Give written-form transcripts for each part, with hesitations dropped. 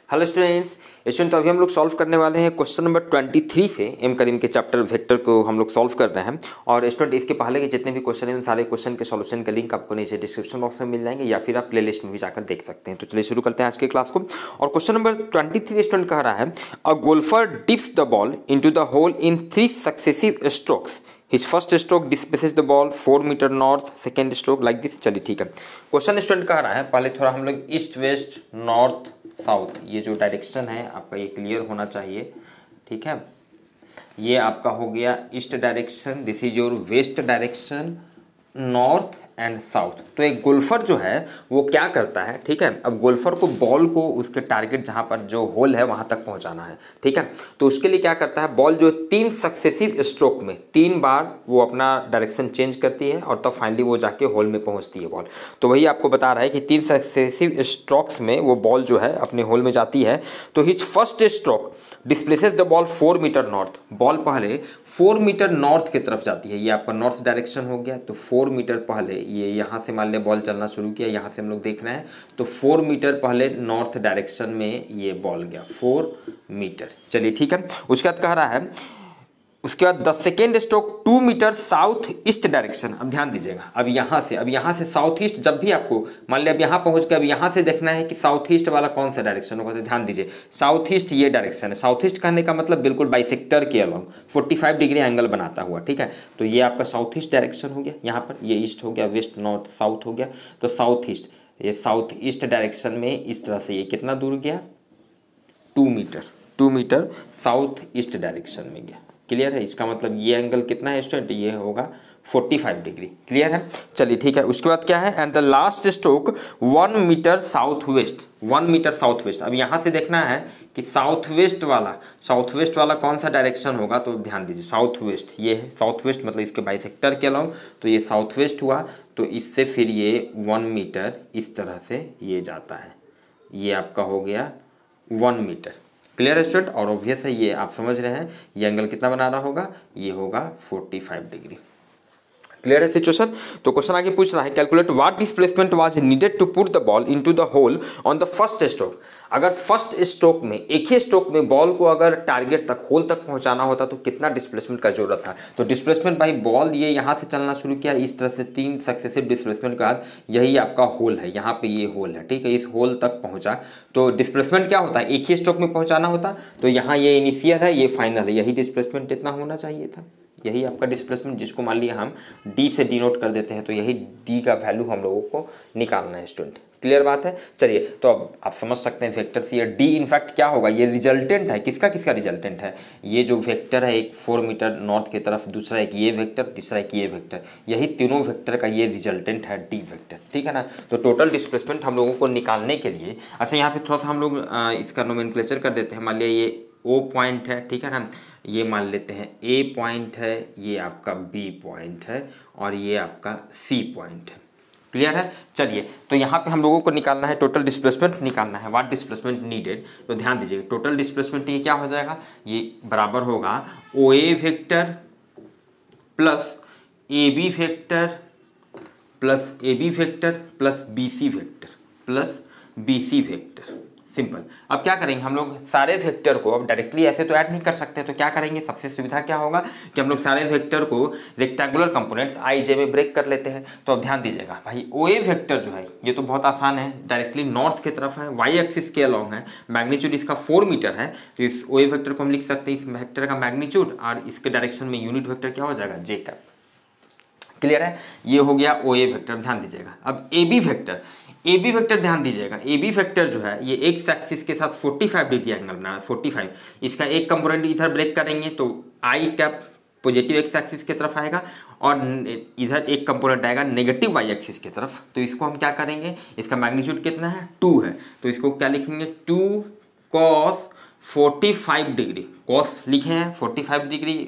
Hello students तो अभी हम लोग सॉल्व करने वाले हैं क्वेश्चन नंबर 23 से एम करीम के चैप्टर वेक्टर को हम लोग सॉल्व कर रहे हैं। और स्टूडेंट इसके पहले के जितने भी क्वेश्चन हैं उन सारे क्वेश्चन के सॉल्यूशन का लिंक आपको नीचे डिस्क्रिप्शन बॉक्स में मिल जाएंगे या फिर आप प्लेलिस्ट में भी जाकर देख सकते हैं। तो चलिए शुरू करते हैं आज के क्लास को। और क्वेश्चन नंबर 23 स्टूडेंट कह रहा है a golfer dips the ball into the hole in 3 successive strokes. His first stroke displaces the ball 4 metre north, second stroke like this. चलिए ठीक है, क्वेश्चन स्टूडेंट कह रहा है पहले थोड़ा हम लोग ईस्ट वेस्ट नॉर्थ साउथ ये जो डायरेक्शन है आपका ये क्लियर होना चाहिए। ठीक है, ये आपका हो गया east direction, this is your west direction, north and south. तो एक गोल्फर जो है वो क्या करता है, ठीक है, अब गोल्फर को बॉल को उसके टारगेट जहाँ पर जो होल है वहाँ तक पहुँचाना है। ठीक है, तो उसके लिए क्या करता है, बॉल जो 3 सक्सेसिव स्ट्रोक में 3 बार वो अपना डायरेक्शन चेंज करती है और तब फाइनली वो जाके होल में पहुँचती है बॉल। तो वही आपको बता रहा है कि 3 सक्सेसिव स्ट्रोक्स में वो बॉल जो है अपने होल में जाती है। तो his first stroke displaces the ball 4 metre north, ball पहले 4 मीटर नॉर्थ की तरफ जाती है। ये आपका नॉर्थ डायरेक्शन हो गया। तो 4 मीटर पहले ये यहाँ से मान लिया बॉल चलना शुरू किया, यहाँ से हम लोग देख रहे हैं तो 4 मीटर पहले नॉर्थ डायरेक्शन में ये बॉल गया 4 मीटर। चलिए ठीक है, उसके बाद कह रहा है उसके बाद the second stroke 2 metre south east direction. अब ध्यान दीजिएगा, अब यहाँ से साउथ ईस्ट, जब भी आपको मान लिया अब यहाँ पहुँच के अब यहाँ से देखना है कि साउथ ईस्ट वाला कौन सा डायरेक्शन होगा। तो ध्यान दीजिए साउथ ईस्ट ये डायरेक्शन है। साउथ ईस्ट कहने का मतलब बिल्कुल बाइसेक्टर के अलॉन्ग 45 डिग्री एंगल बनाता हुआ। ठीक है, तो ये आपका साउथ ईस्ट डायरेक्शन हो गया। यहाँ पर ये ईस्ट हो गया, वेस्ट नॉर्थ साउथ हो गया। तो साउथ ईस्ट, ये साउथ ईस्ट डायरेक्शन में इस तरह से ये कितना दूर गया, 2 मीटर साउथ ईस्ट डायरेक्शन में गया। क्लियर है, इसका मतलब ये एंगल कितना है स्टूडेंट, ये होगा 45 डिग्री। क्लियर है, चलिए ठीक है। उसके बाद क्या है, and the last stroke 1 metre south west, 1 metre south west. अब यहाँ से देखना है कि साउथ वेस्ट वाला कौन सा डायरेक्शन होगा। तो ध्यान दीजिए साउथ वेस्ट ये है, साउथ वेस्ट मतलब इसके बाइसेक्टर के अलॉन्ग, तो ये साउथ वेस्ट हुआ। तो इससे फिर ये 1 मीटर इस तरह से ये जाता है, ये आपका हो गया 1 मीटर। क्लियर है स्टूडेंट, और ऑब्वियस है ये आप समझ रहे हैं ये एंगल कितना बना रहा होगा, ये होगा 45 डिग्री। क्लियर है सिचुएशन। तो क्वेश्चन आगे पूछ रहा है calculate what displacement was needed to put the ball into the hole on the first stroke. अगर फर्स्ट स्ट्रोक में एक ही स्ट्रोक में बॉल को अगर टारगेट तक होल तक पहुंचाना होता तो कितना डिस्प्लेसमेंट का जरूरत था। तो डिस्प्लेसमेंट भाई बॉल ये यहाँ से चलना शुरू किया, इस तरह से 3 सक्सेसिव डिस्प्लेसमेंट के बाद यही आपका होल है, यहाँ पे ये होल है। ठीक है, इस होल तक पहुंचा तो डिस्प्लेसमेंट क्या होता है, एक ही स्ट्रोक में पहुंचाना होता। तो यहाँ ये इनिशियल है, ये फाइनल है, यही डिस्प्लेसमेंट इतना होना चाहिए था। यही आपका डिस्प्लेसमेंट, जिसको मान लिया हम डी से डिनोट कर देते हैं, तो यही डी का वैल्यू हम लोगों को निकालना है स्टूडेंट। क्लियर बात है। चलिए तो अब आप समझ सकते हैं वेक्टर से ये डी इनफैक्ट क्या होगा, ये रिजल्टेंट है। किसका रिजल्टेंट है, ये जो वेक्टर है एक 4 मीटर नॉर्थ की तरफ, दूसरा एक ये वेक्टर, तीसरा एक ये वेक्टर, यही तीनों वेक्टर का ये रिजल्टेंट है डी वेक्टर। ठीक है ना। तो टोटल डिस्प्लेसमेंट हम लोगों को निकालने के लिए, अच्छा यहाँ पे थोड़ा सा हम लोग इसका नोमेनक्लेचर कर देते हैं। मान लिया ये ओ पॉइंट है, ठीक है ना, ये मान लेते हैं ए पॉइंट है, ये आपका बी पॉइंट है और ये आपका सी पॉइंट है। क्लियर है। चलिए तो यहाँ पे हम लोगों को निकालना है, टोटल डिस्प्लेसमेंट निकालना है, व्हाट डिस्प्लेसमेंट नीडेड। तो ध्यान दीजिए टोटल डिस्प्लेसमेंट ये क्या हो जाएगा, ये बराबर होगा O A vector plus A B vector plus B C vector plus B C vector. Simple. अब क्या करेंगे हम लोग, सारे वेक्टर को अब डायरेक्टली ऐसे तो ऐड नहीं कर सकते, तो क्या करेंगे, सबसे सुविधा क्या होगा कि हम लोग सारे वेक्टर को रेक्टेंगुलर कंपोनेंट्स आई जे में ब्रेक कर लेते हैं। तो अब ध्यान दीजिएगा भाई ओ ए वेक्टर जो है ये तो बहुत आसान है, डायरेक्टली नॉर्थ की तरफ है, वाई एक्सिस के अलॉन्ग है, मैग्नीट्यूड इसका 4 मीटर है। तो इस ओ ए वेक्टर को हम लिख सकते हैं इस वेक्टर का मैग्नीट्यूड, और इसके डायरेक्शन में यूनिट वेक्टर क्या हो जाएगा, जे कैप। क्लियर है, ये हो गया ओ ए वेक्टर। ध्यान दीजिएगा अब ए बी वेक्टर ध्यान दीजिएगा, ए बी वेक्टर जो है ये एक्स एक्सिस के साथ 45 डिग्री एंगल बना है, 45। इसका एक कंपोनेंट इधर ब्रेक करेंगे तो आई कैप पॉजिटिव एक्स एक्सिस की तरफ आएगा और इधर एक कंपोनेंट आएगा नेगेटिव वाई एक्सिस की तरफ। तो इसको हम क्या करेंगे, इसका मैग्नीट्यूड कितना है, 2 है, तो इसको क्या लिखेंगे, 2 कॉस 45 डिग्री, कॉस लिखे हैं 45 डिग्री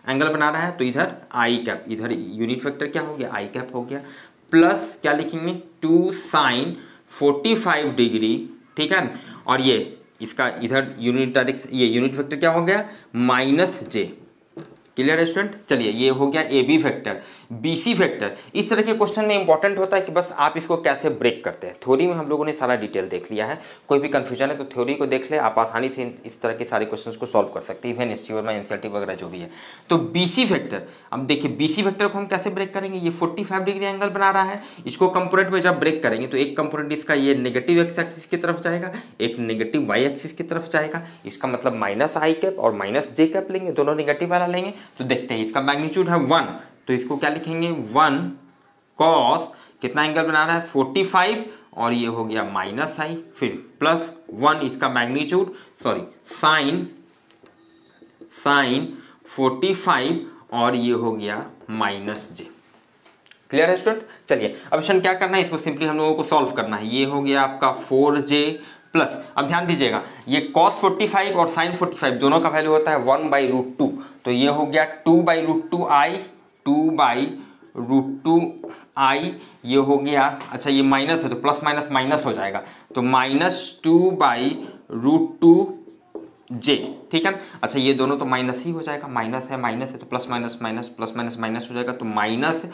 एंगल बना रहा है, तो इधर आई कैप, इधर यूनिट वेक्टर क्या हो गया, आई कैप हो गया, प्लस क्या लिखेंगे 2 साइन 45 डिग्री। ठीक है, और ये इसका इधर यूनिट वेक्टर क्या हो गया, माइनस जे। क्लियर है स्टूडेंट। चलिए ये हो गया A B vector. BC vector, इस तरह के क्वेश्चन में इंपॉर्टेंट होता है कि बस आप इसको कैसे ब्रेक करते हैं। थ्योरी में हम लोगों ने सारा डिटेल देख लिया है, कोई भी कंफ्यूजन है तो थ्योरी को देख ले, आप आसानी से इस तरह के सारे क्वेश्चंस को सॉल्व कर सकते हैं, इवन एसटी वर्मा एनसीईआरटी वगैरह जो भी है। तो BC वेक्टर, अब देखिए BC वेक्टर को हम कैसे ब्रेक करेंगे, ये 45 डिग्री एंगल बना रहा है, इसको कंपोनेंट में जब ब्रेक करेंगे तो एक कंपोनेंट इसका ये नेगेटिव एक्स एक्सिस की तरफ जाएगा, एक नेगेटिव वाई एक्सिस की तरफ जाएगा, इसका मतलब माइनस आई कैप और माइनस जे कैप लेंगे, दोनों नेगेटिव वाला लेंगे। तो देखते हैं इसका मैग्नीट्यूड है 1, तो इसको क्या लिखेंगे 1 कॉस, कितना एंगल बना रहा है 45, और ये हो गया माइनस आई, फिर प्लस 1 इसका मैग्नीट्यूड, सॉरी साइन 45, और ये हो गया माइनस जे। क्लियर है स्टूडेंट? चलिए अब क्वेश्चन क्या करना है, इसको सिंपली हम लोगों को सॉल्व करना है। ये हो गया आपका 4j प्लस, अब ध्यान दीजिएगा ये cos 45 और sin 45 दोनों का वैल्यू होता है 1/√2, तो ये हो गया 2/√2i, 2/√2i, ये हो गया, अच्छा ये माइनस है तो प्लस माइनस माइनस हो जाएगा, तो -2/√2j, ठीक है। अच्छा ये दोनों तो माइनस ही हो जाएगा, माइनस है तो plus minus minus, plus minus minus हो जाएगा, तो माइनस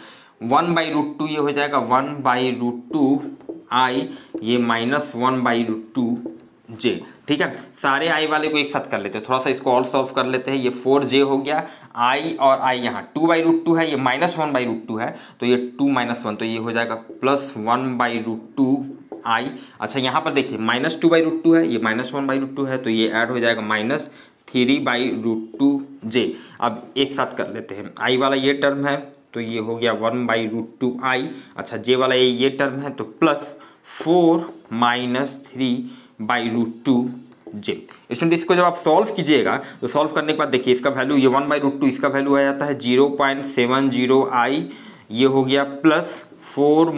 1/√2 ये हो जाएगा 1/√2i, ये माइनस 1/√2j, ठीक है। सारे i वाले को एक साथ कर लेते हैं, थोड़ा सा इसको और सॉल्व कर लेते हैं। ये 4j हो गया, i और i यहाँ 2/√2 है, ये माइनस 1/√2 है, तो ये 2 - 1, तो ये हो जाएगा प्लस 1/√2i। अच्छा यहाँ पर देखिए माइनस 2/√2 है, ये माइनस 1/√2 है, तो ये ऐड हो जाएगा माइनस 3/√2j। अब एक साथ कर लेते हैं, i वाला ये टर्म है तो ये हो गया 1/√2i, अच्छा j वाला ये टर्म है तो प्लस 4 - 3/√2j। स्टूडेंट इसको जब आप सॉल्व कीजिएगा तो सॉल्व करने के बाद देखिए इसका वैल्यू, ये 1/√2 इसका वैल्यू आ जाता है 0.70i, ये हो गया प्लस 4 -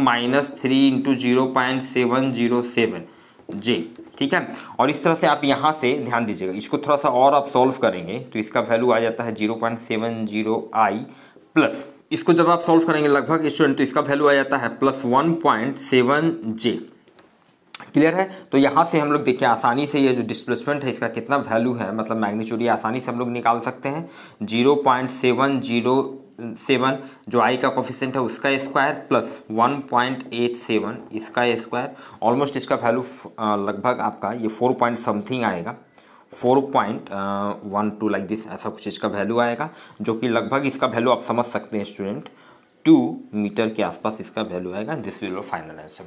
3 × 0.707j, ठीक है। और इस तरह से आप यहाँ से ध्यान दीजिएगा, इसको थोड़ा सा और आप सॉल्व करेंगे तो इसका वैल्यू आ जाता है 0.70i प्लस, इसको जब आप सॉल्व करेंगे लगभग स्टूडेंट तो इसका वैल्यू आ जाता है प्लस 1.7j। क्लियर है? तो यहाँ से हम लोग देखिए आसानी से ये जो डिस्प्लेसमेंट है इसका कितना वैल्यू है, मतलब मैग्नीट्यूड, ये आसानी से हम लोग निकाल सकते हैं। 0.707 जो i का कोफिशिएंट है उसका स्क्वायर प्लस 1.87 इसका स्क्वायर, ऑलमोस्ट इसका वैल्यू लगभग आपका ये 4 पॉइंट समथिंग आएगा, 4.12 लाइक दिस, ऐसा कुछ इसका वैल्यू आएगा, जो कि लगभग इसका वैल्यू आप समझ सकते हैं स्टूडेंट 2 मीटर के आसपास इसका वैल्यू आएगा। This will be final answer.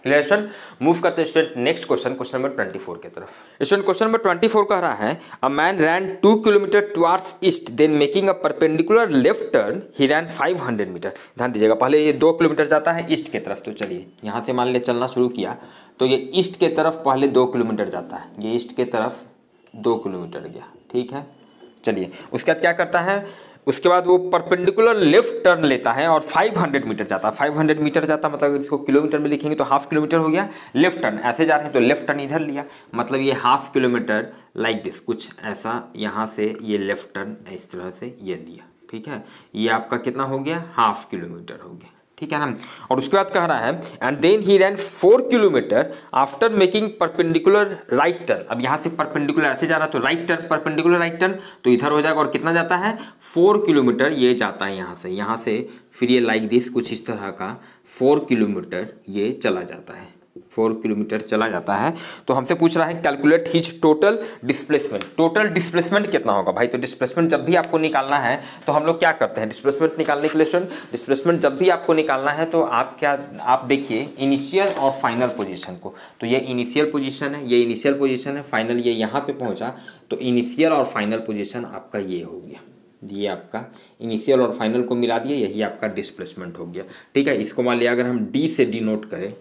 Clear? Move करते हैं student next question, question number 24 की तरफ। स्टूडेंट क्वेश्चन नंबर 24 कह रहा है a man ran 2 kilometre towards east then making a perpendicular left turn he ran 500 metre. ध्यान दीजिएगा, पहले ये 2 किलोमीटर जाता है ईस्ट की तरफ, तो चलिए यहाँ से मान लिया चलना शुरू किया तो ये ईस्ट के तरफ पहले 2 किलोमीटर जाता है, ये ईस्ट के तरफ 2 किलोमीटर गया, ठीक है। चलिए उसके बाद क्या करता है, उसके बाद वो परपेंडिकुलर लेफ्ट टर्न लेता है और 500 मीटर जाता है। 500 मीटर जाता मतलब अगर इसको किलोमीटर में लिखेंगे तो हाफ किलोमीटर हो गया। लेफ्ट टर्न ऐसे जा रहे हैं तो लेफ्ट टर्न इधर लिया, मतलब ये हाफ किलोमीटर लाइक दिस, कुछ ऐसा यहाँ से ये लेफ्ट टर्न इस तरह से ये लिया, ठीक है। ये आपका कितना हो गया, हाफ किलोमीटर हो गया, ठीक है ना। और उसके बाद कह रहा है and then he ran 4 kilometre after making perpendicular right turn. अब यहाँ से परपेंडिकुलर ऐसे जा रहा है तो right turn, perpendicular right turn तो इधर हो जाएगा, और कितना जाता है 4 किलोमीटर ये जाता है यहाँ से फिर ये लाइक दिस कुछ इस तरह का 4 किलोमीटर ये चला जाता है, 4 किलोमीटर चला जाता है। तो हमसे पूछ रहा है calculate his total displacement. Total displacement कितना होगा भाई, तो डिस्प्लेसमेंट जब भी आपको निकालना है तो हम लोग क्या करते हैं, डिस्प्लेसमेंट निकालने के लिए डिस्प्लेसमेंट जब भी आपको निकालना है तो आप देखिए इनिशियल और फाइनल पोजीशन को, तो ये इनिशियल पोजीशन है, ये इनिशियल पोजीशन है, फाइनल ये यहाँ पे पहुँचा, तो इनिशियल और फाइनल पोजीशन आपका ये हो गया, ये आपका इनिशियल और फाइनल को मिला दिए, यही आपका डिस्प्लेसमेंट हो गया, ठीक है। इसको मान लिया अगर हम डी से डिनोट करें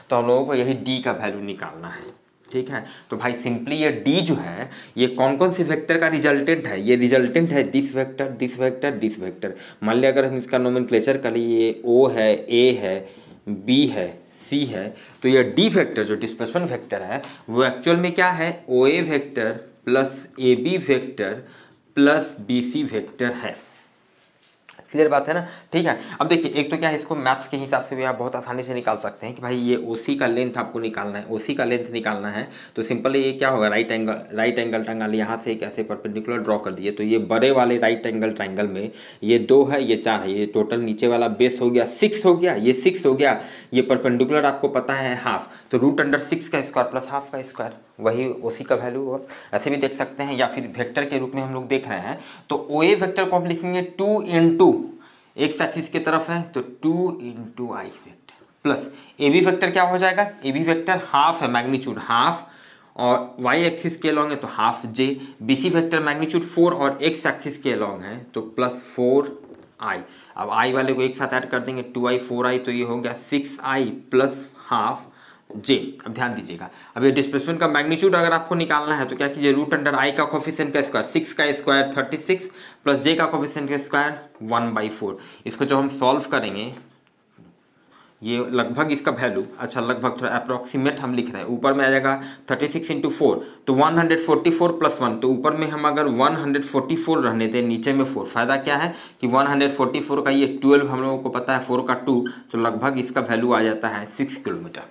तो हम लोगों को यही डी का वैल्यू निकालना है, ठीक है। तो भाई सिंपली ये डी जो है ये कौन कौन से वेक्टर का रिजल्टेंट है, ये रिजल्टेंट है this vector, this vector, this vector. मान लिया अगर हम इसका नोमेनक्लेचर कर लिए, ओ है, ए है, बी है, सी है, तो ये डी वेक्टर जो डिस्प्लेसमेंट वेक्टर है वो एक्चुअल में क्या है, O A vector plus A B vector plus B C vector है, क्लियर बात है ना। ठीक है, अब देखिए एक तो क्या है, इसको मैथ्स के हिसाब से भी आप बहुत आसानी से निकाल सकते हैं कि भाई ये ओसी का लेंथ आपको निकालना है, ओसी का लेंथ निकालना है तो सिंपली ये क्या होगा, राइट एंगल ट्रायंगल यहाँ से एक ऐसे परपेंडिकुलर ड्रॉ कर दिए, तो ये बड़े वाले राइट एंगल ट्रायंगल में ये 2 है, ये 4 है, ये टोटल नीचे वाला बेस हो गया 6 हो गया, ये 6 हो गया, ये परपेंडिकुलर आपको पता है हाफ, तो √6 का स्क्वायर प्लस हाफ का स्क्वायर, वही ओसी का वैल्यू हो। ऐसे भी देख सकते हैं, या फिर वेक्टर के रूप में हम लोग देख रहे हैं तो ओए वेक्टर को हम लिखेंगे 2 इंटू एक्स एक्सिस की तरफ है तो 2 into I vector plus A B vector क्या हो जाएगा, ए बी वेक्टर हाफ है, मैग्नीट्यूड हाफ, और वाई एक्सिस के अलॉन्ग है तो half J, B C vector magnitude 4 और एक्स एक्सिस के अलॉन्ग है तो प्लस 4i। अब आई वाले को एक साथ ऐड कर देंगे 2i 4i तो ये हो गया 6i प्लस हाफ जे। अब ध्यान दीजिएगा, अब ये डिस्प्लेसमेंट का मैग्नीट्यूड अगर आपको निकालना है तो क्या कीजिए, √i का कोफिशिएंट का स्क्वायर 6 का स्क्वायर 36 प्लस जे का कोफिशिएंट का स्क्वायर 1/4। इसको जब हम सॉल्व करेंगे ये लगभग इसका वैल्यू, अच्छा लगभग थोड़ा अप्रॉक्सीमेट हम लिख रहे हैं, ऊपर में आ जाएगा 36 × 4 तो 144 + 1, तो ऊपर में हम अगर 144 रहने दें, नीचे में 4, फायदा क्या है कि 144 का ये 12 हम लोगों को पता है, 4 का 2 तो लगभग इसका वैल्यू आ जाता है 6 किलोमीटर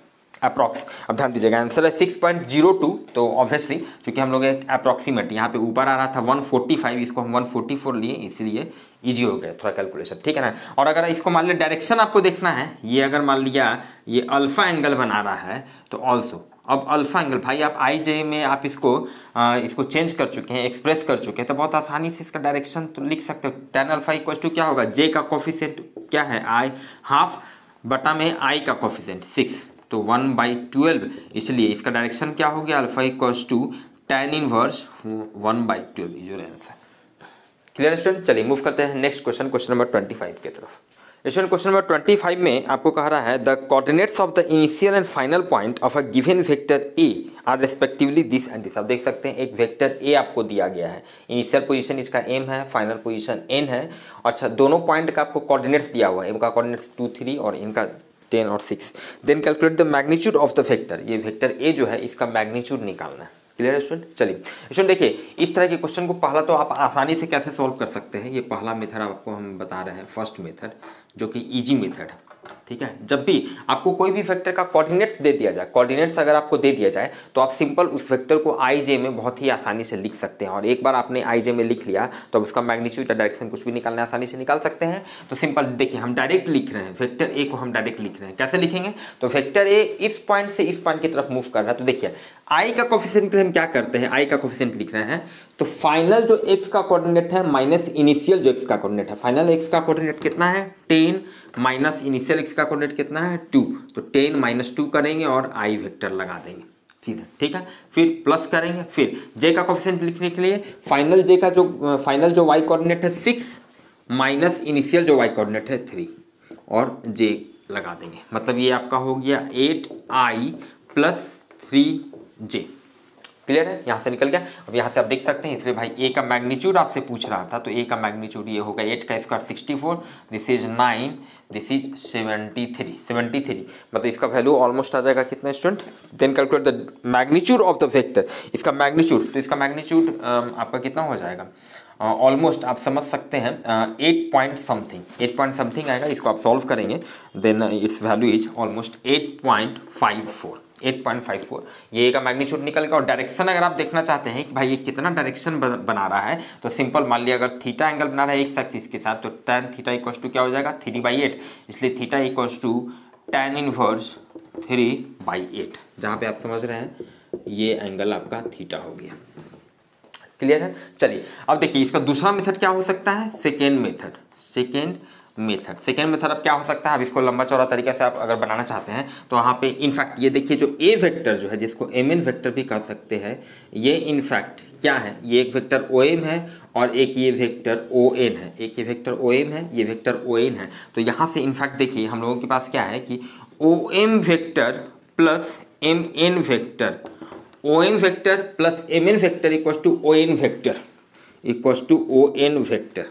अप्रॉक्स। अब ध्यान दीजिएगा आंसर है 6.02, तो ऑब्वियसली क्योंकि हम लोग एक अप्रॉक्सीमेट यहाँ पे ऊपर आ रहा था 145, इसको हम 144 लिए इसलिए इजी हो गया थोड़ा कैलकुलेशन, ठीक है ना। और अगर इसको मान लिया डायरेक्शन आपको देखना है, ये अगर मान लिया ये अल्फा एंगल बना रहा है तो ऑल्सो, अब अल्फा एंगल भाई आप आई जे में आप इसको चेंज कर चुके हैं, एक्सप्रेस कर चुके हैं, तो बहुत आसानी से इसका डायरेक्शन तो लिख सकते हो। tan अल्फा = क्या होगा, जे का कोफिशिएंट क्या है आई हाफ बटा में आई का कोफिशिएंट 6 तो 1/12, इसलिए इसका डायरेक्शन क्या हो गया, alpha = tan inverse 1/12 is your answer. Clear student, चलिए मूव करते हैं नेक्स्ट क्वेश्चन, क्वेश्चन नंबर 25 की तरफ। स्टूडेंट क्वेश्चन नंबर 25 में आपको कह रहा है the coordinates of the initial and final point of a given vector A R respectively this and this. आप देख सकते हैं एक वेक्टर ए आपको दिया गया है, इनिशियल पोजीशन इसका m है, फाइनल पोजीशन n है, अच्छा दोनों पॉइंट का आपको कोऑर्डिनेट्स दिया हुआ है, m का कोऑर्डिनेट्स 2 3 और इनका 10 और 6। Then calculate the magnitude of the vector, ये वेक्टर ए जो है इसका मैग्नीट्यूड निकालना है। क्लियर स्टूडेंट, चलिए स्टूडेंट देखिए इस तरह के क्वेश्चन को पहला तो आप आसानी से कैसे सॉल्व कर सकते हैं, ये पहला मेथड आपको हम बता रहे हैं, फर्स्ट मेथड जो कि इजी मेथड है, ठीक है। जब भी आपको कोई भी वेक्टर का कोऑर्डिनेट्स दे दिया जाए, कोऑर्डिनेट्स अगर आपको दे दिया जाए तो आप सिंपल उस वेक्टर को आई जे में बहुत ही आसानी से लिख सकते हैं, और एक बार आपने आई जे में लिख लिया तो अब उसका मैग्नीट्यूड या डायरेक्शन कुछ भी निकालना आसानी से निकाल सकते हैं। तो सिंपल देखिए हम डायरेक्ट लिख रहे हैं, वेक्टर ए को हम डायरेक्ट लिख रहे हैं, कैसे लिखेंगे, तो वेक्टर ए इस पॉइंट से इस पॉइंट की तरफ मूव कर रहा है, तो देखिए आई का कोफिशिएंट हम क्या करते हैं, आई का कोफिशिएंट लिख रहे हैं तो फाइनल जो एक्स का कोऑर्डिनेट है माइनस इनिशियल जो एक्स का कोऑर्डिनेट है, फाइनल एक्स का कोऑर्डिनेट कितना है 10 माइनस इनिशियल एक्स का कोऑर्डिनेट कितना है 2, तो 10 - 2 करेंगे और आई वेक्टर लगा देंगे सीधा, ठीक है। फिर प्लस करेंगे, फिर जे का कोफिशिएंट लिखने के लिए फाइनल जे का जो फाइनल जो वाई कोऑर्डिनेट है 6 माइनस इनिशियल जो वाई कोऑर्डिनेट है 3 और जे लगा देंगे, मतलब ये आपका हो गया 8i + 3j। क्लियर है, यहाँ से निकल गया। अब यहाँ से आप देख सकते हैं, इसलिए भाई ए का मैग्नीट्यूड आपसे पूछ रहा था तो ए का मैग्नीट्यूड ये होगा 8 का square 64, this is 9, this is 73, मतलब इसका वैल्यू ऑलमोस्ट आ जाएगा कितना student. Then calculate the magnitude of the vector, इसका मैग्नीट्यूड, तो इसका मैग्नीट्यूड आपका कितना हो जाएगा, ऑलमोस्ट आप समझ सकते हैं 8 पॉइंट समथिंग आएगा। इसको आप सॉल्व करेंगे then its value is almost 8.54 ये का मैग्नीट्यूड निकल गया। और डायरेक्शन अगर आप देखना चाहते हैं कि भाई ये कितना डायरेक्शन बना रहा है तो सिंपल मान लिया अगर थीटा एंगल बना रहा है एक एक्सिस के साथ तो tan थीटा = क्या हो जाएगा 3/8, इसलिए थीटा = tan इनवर्स 3/8, जहाँ पे आप समझ रहे हैं ये एंगल आपका थीटा हो गया। क्लियर है, चलिए अब देखिए इसका दूसरा मेथड क्या हो सकता है, सेकेंड मेथड अब क्या हो सकता है। अब इसको लंबा चौड़ा तरीके से आप अगर बनाना चाहते हैं तो वहाँ पे इनफैक्ट ये देखिए जो ए वेक्टर जो है जिसको mn वेक्टर भी कह सकते हैं, ये इनफैक्ट क्या है, ये एक वेक्टर OM है और एक ये वेक्टर ON है, एक ये वेक्टर OM है, ये वेक्टर ON है। तो यहाँ से इनफैक्ट देखिए हम लोगों के पास क्या है कि OM vector plus MN vector, OM vector plus MN vector equals to ON vector,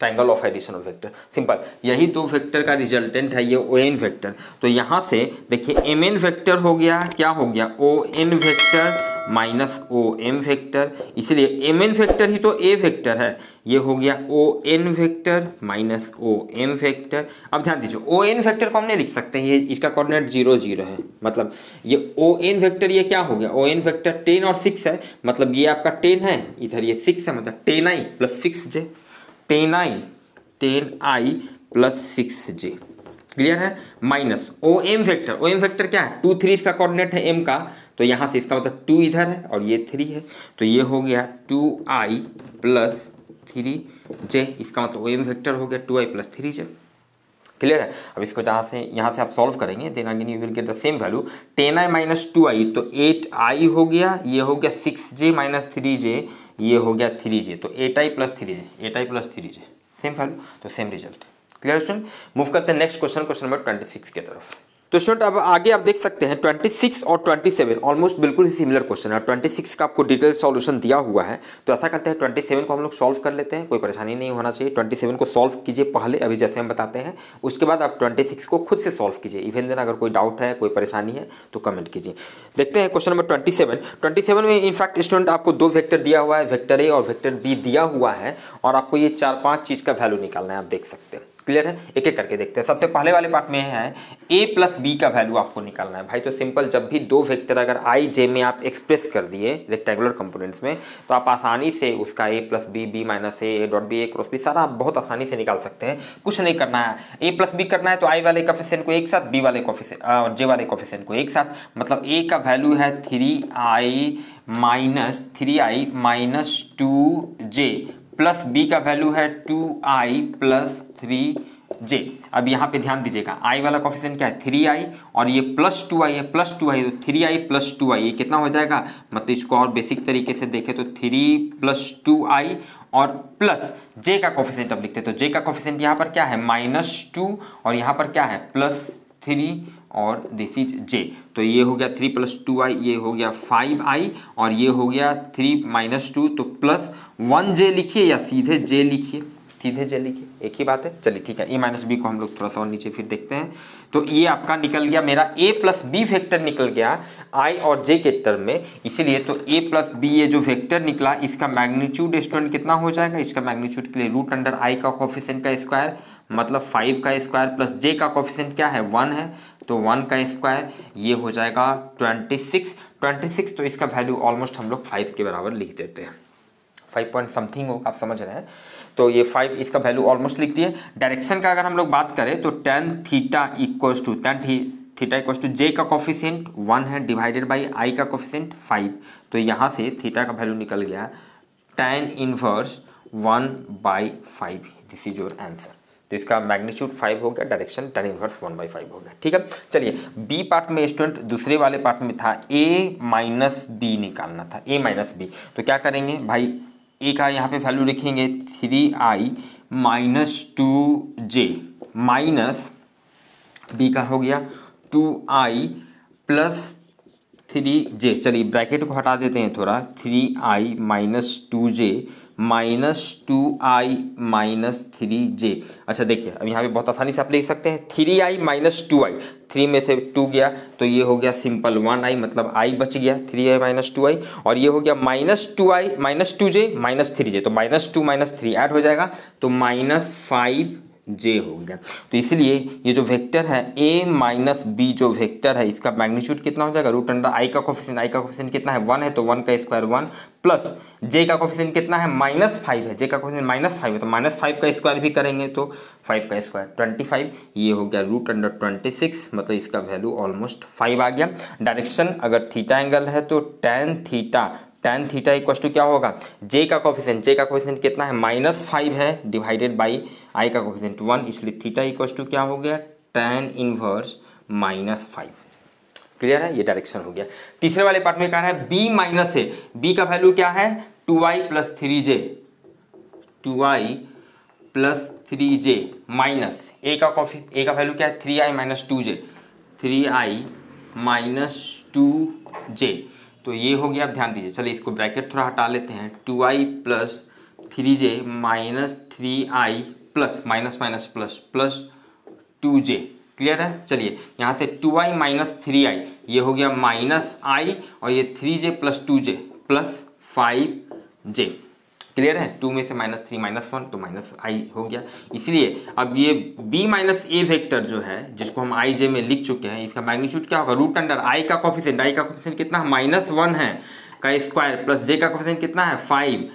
triangle of additional vector. Simple, यही दो वेक्टर का रिजल्टेंट है ये ON वेक्टर। तो यहाँ से देखिए MN वेक्टर हो गया, क्या हो गया ON vector minus O M vector, इसलिए एम एन वेक्टर ही तो ए वेक्टर है, ये हो गया O N vector minus O M vector. अब ध्यान दीजिए ओ एन वेक्टर को हम नहीं लिख सकते हैं, ये इसका कोऑर्डिनेट 0 0 है, मतलब ये ओ एन वेक्टर ये क्या हो गया, ओ एन वेक्टर 10 और 6 है, मतलब ये आपका 10 है, इधर ये 6 है, मतलब 10i plus 6j, 10i plus 6j। Clear है। माइनस ओ एम वेक्टर क्या है 2 3, इसका कोऑर्डिनेट है m का, तो यहाँ से इसका मतलब 2 इधर है और ये 3 है, तो ये हो गया 2i प्लस 3j, इसका मतलब ओ एम वेक्टर हो गया 2i प्लस 3j। क्लियर है। अब इसको यहाँ से आप सॉल्व करेंगे, then again you will get the same value, 10i minus 2i तो 8i हो गया, ये हो गया 6j माइनस 3j, ये हो गया 3j, तो 8i plus 3j, 8i plus 3j same value, तो same result. Clear student. Move करते हैं नेक्स्ट क्वेश्चन, क्वेश्चन नंबर 26 की तरफ। तो स्टूडेंट अब आगे आप देख सकते हैं 26 और 27 ऑलमोस्ट बिल्कुल ही सिमिलर क्वेश्चन है। 26 का आपको डिटेल सॉल्यूशन दिया हुआ है, तो ऐसा करते हैं 27 को हम लोग सॉल्व कर लेते हैं, कोई परेशानी नहीं होना चाहिए। 27 को सॉल्व कीजिए पहले, अभी जैसे हम बताते हैं, उसके बाद आप 26 को खुद से सॉल्व कीजिए। इवन देन अगर कोई डाउट है, कोई परेशानी है तो कमेंट कीजिए। देखते हैं क्वेश्चन नंबर 27 में इनफैक्ट स्टूडेंट आपको 2 वेक्टर दिया हुआ है, वेक्टर ए और वेक्टर बी दिया हुआ है, और आपको ये 4-5 चीज़ का वैल्यू निकालना है, आप देख सकते हैं। क्लियर है। एक एक करके देखते हैं। सबसे पहले वाले पार्ट में है a प्लस बी का वैल्यू आपको निकालना है। भाई तो सिंपल, जब भी 2 वेक्टर अगर i j में आप एक्सप्रेस कर दिए रेक्टेंगुलर कंपोनेंट्स में, तो आप आसानी से उसका a plus B, B minus A dot B, A cross B, सारा आप बहुत आसानी से निकाल सकते हैं। कुछ नहीं करना है, a प्लस बी करना है तो i वाले कोफिशिएंट को एक साथ, b वाले कोफिशिएंट और j वाले कोफिशिएंट को एक साथ, मतलब a का वैल्यू है 3i minus 2j plus B का वैल्यू है 2i प्लस 3j। अब यहाँ पे ध्यान दीजिएगा, i वाला कोफिशिएंट क्या है 3i और ये प्लस 2i है, प्लस 2i तो 3i प्लस 2i ये कितना हो जाएगा, मतलब इसको और बेसिक तरीके से देखें तो 3 प्लस 2i और प्लस j का कोफिशिएंट अब लिखते हैं, तो j का कोफिशिएंट यहाँ पर क्या है -2 और यहाँ पर क्या है +3 और दिस इज j, तो ये हो गया 3 प्लस 2i, ये हो गया 5i और ये हो गया 3 माइनस 2, तो प्लस 1j लिखिए या सीधे j लिखिए, सीधे j लिखिए, एक ही बात है। चलिए ठीक है, a माइनस बी को हम लोग थोड़ा सा और नीचे फिर देखते हैं। तो ये आपका निकल गया, मेरा a प्लस बी वेक्टर निकल गया i और j के टर्म में, इसीलिए तो a प्लस बी ये जो वेक्टर निकला इसका मैग्नीट्यूड स्टूडेंट कितना हो जाएगा, इसका मैग्नीट्यूड के लिए √i का कोफिशिएंट का स्क्वायर मतलब 5 का स्क्वायर प्लस j का कोफिशिएंट क्या है 1 है, तो 1 का स्क्वायर, ये हो जाएगा 26, तो इसका वैल्यू ऑलमोस्ट हम लोग 5 के बराबर लिख देते हैं, 5 पॉइंट समथिंग होगा, आप समझ रहे हैं। तो ये 5 इसका वैल्यू ऑलमोस्ट लिख दिए। डायरेक्शन का अगर हम लोग बात करें तो tan theta equals to j का कोफिशिएंट 1 है डिवाइडेड बाई i का कोफिशिएंट 5, तो यहाँ से थीटा का वैल्यू निकल गया tan inverse 1/5, this is your answer. तो इसका मैग्नीट्यूड 5 हो गया, डायरेक्शन tan इनवर्स 1/5 हो गया। ठीक है, चलिए बी पार्ट में स्टूडेंट दूसरे वाले पार्ट में था a माइनस बी निकालना था, a माइनस बी, तो क्या करेंगे भाई, a का यहाँ पे वैल्यू लिखेंगे 3i minus 2j minus b का हो गया 2i प्लस 3j। चलिए ब्रैकेट को हटा देते हैं थोड़ा, 3i minus 2j minus 2i minus 3j। अच्छा देखिए अब यहाँ पे बहुत आसानी से आप लिख सकते हैं 3i माइनस 2i, 3 में से 2 गया तो ये हो गया सिंपल 1i, मतलब i बच गया 3i माइनस 2i, और ये हो गया minus 2i minus 2j minus 3j, तो -2 - 3 ऐड हो जाएगा तो -5j हो गया। तो इसलिए ये जो वेक्टर है a माइनस बी जो वेक्टर है इसका मैग्नीट्यूड कितना हो जाएगा, √i का कोफिशिएंट कितना है 1 है, तो 1 का स्क्वायर 1 प्लस j का कोफिशिएंट कितना है -5 है, j का कोफिशिएंट -5 है, तो -5 का स्क्वायर भी करेंगे तो 5 का स्क्वायर 25, ये हो गया √26, मतलब इसका वैल्यू ऑलमोस्ट 5 आ गया। डायरेक्शन अगर थीटा एंगल है तो tan थीटा इक्वल टू क्या होगा, j का कोफिशिएंट कितना है -5 है डिवाइडेड बाई i का कोफिशिएंट 1, इसलिए थीटा इक्वल टू क्या हो गया tan इनवर्स -5। क्लियर है, ये डायरेक्शन हो गया। तीसरे वाले पार्ट में कह रहा है b माइनस ए, b का वैल्यू क्या है 2i plus 3j, 2i plus 3j minus a का वैल्यू क्या है 3i minus 2j, 3i minus 2j, तो ये हो गया। अब ध्यान दीजिए, चलिए इसको ब्रैकेट थोड़ा हटा लेते हैं, 2i plus 3j minus 3i plus minus plus 2j। Clear है, चलिए यहाँ से 2i माइनस 3i, ये हो गया माइनस आई और ये 3j plus 2j plus 5j। Clear है, 2 में से -3 -1 तो माइनस आई हो गया। इसलिए अब ये b माइनस ए वेक्टर जो है जिसको हम आई जे में लिख चुके हैं, इसका मैग्नीट्यूड क्या होगा, रूट अंडर आई का कोफिशिएंट कितना है -1 है का स्क्वायर प्लस j का कोफिशिएंट कितना है 5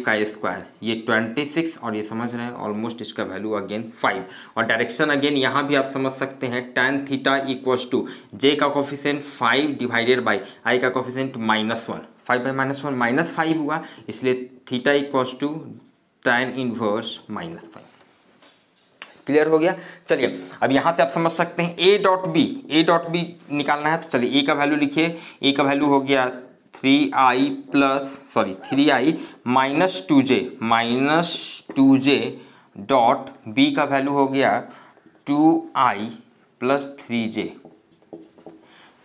का स्क्वायर, ये 26 और ये समझ रहे हैं ऑलमोस्ट इसका वैल्यू अगेन 5। और डायरेक्शन अगेन यहाँ भी आप समझ सकते हैं tan theta equals to j का कोफिशिएंट 5 डिवाइडेड बाई i का कोफिशिएंट -1, 5 बाई -1 -5 हुआ, इसलिए theta equals to tan inverse -5। Clear हो गया। चलिए अब यहाँ से आप समझ सकते हैं a डॉट बी निकालना है, तो चलिए a का वैल्यू लिखिए, a का वैल्यू हो गया 3i minus 2j dot b का वैल्यू हो गया 2i plus 3j,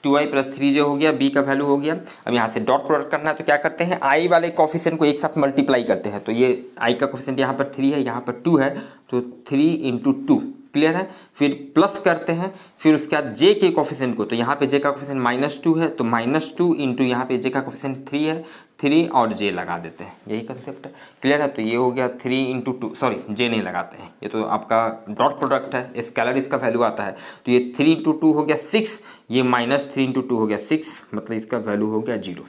2i plus 3j हो गया, b का वैल्यू हो गया। अब यहाँ से डॉट प्रोडक्ट करना है तो क्या करते हैं, i वाले कोफिशिएंट को एक साथ मल्टीप्लाई करते हैं, तो ये i का कोफिशिएंट यहाँ पर 3 है, यहाँ पर 2 है, तो 3 × 2। क्लियर है, फिर प्लस करते हैं, फिर उसके बाद j के कोफिशिएंट को, तो यहाँ पे j का कोफिशिएंट -2 है, तो -2 इंटू यहाँ पे j का कोफिशिएंट 3 है, 3 और j लगा देते हैं, यही कंसेप्ट है। क्लियर है, तो ये हो गया 3 × 2, सॉरी j नहीं लगाते हैं, ये तो आपका डॉट प्रोडक्ट है, स्केलर इसका वैल्यू आता है, तो ये 3 × 2 हो गया 6, ये -3 × 2 हो गया 6, मतलब इसका वैल्यू हो गया 0।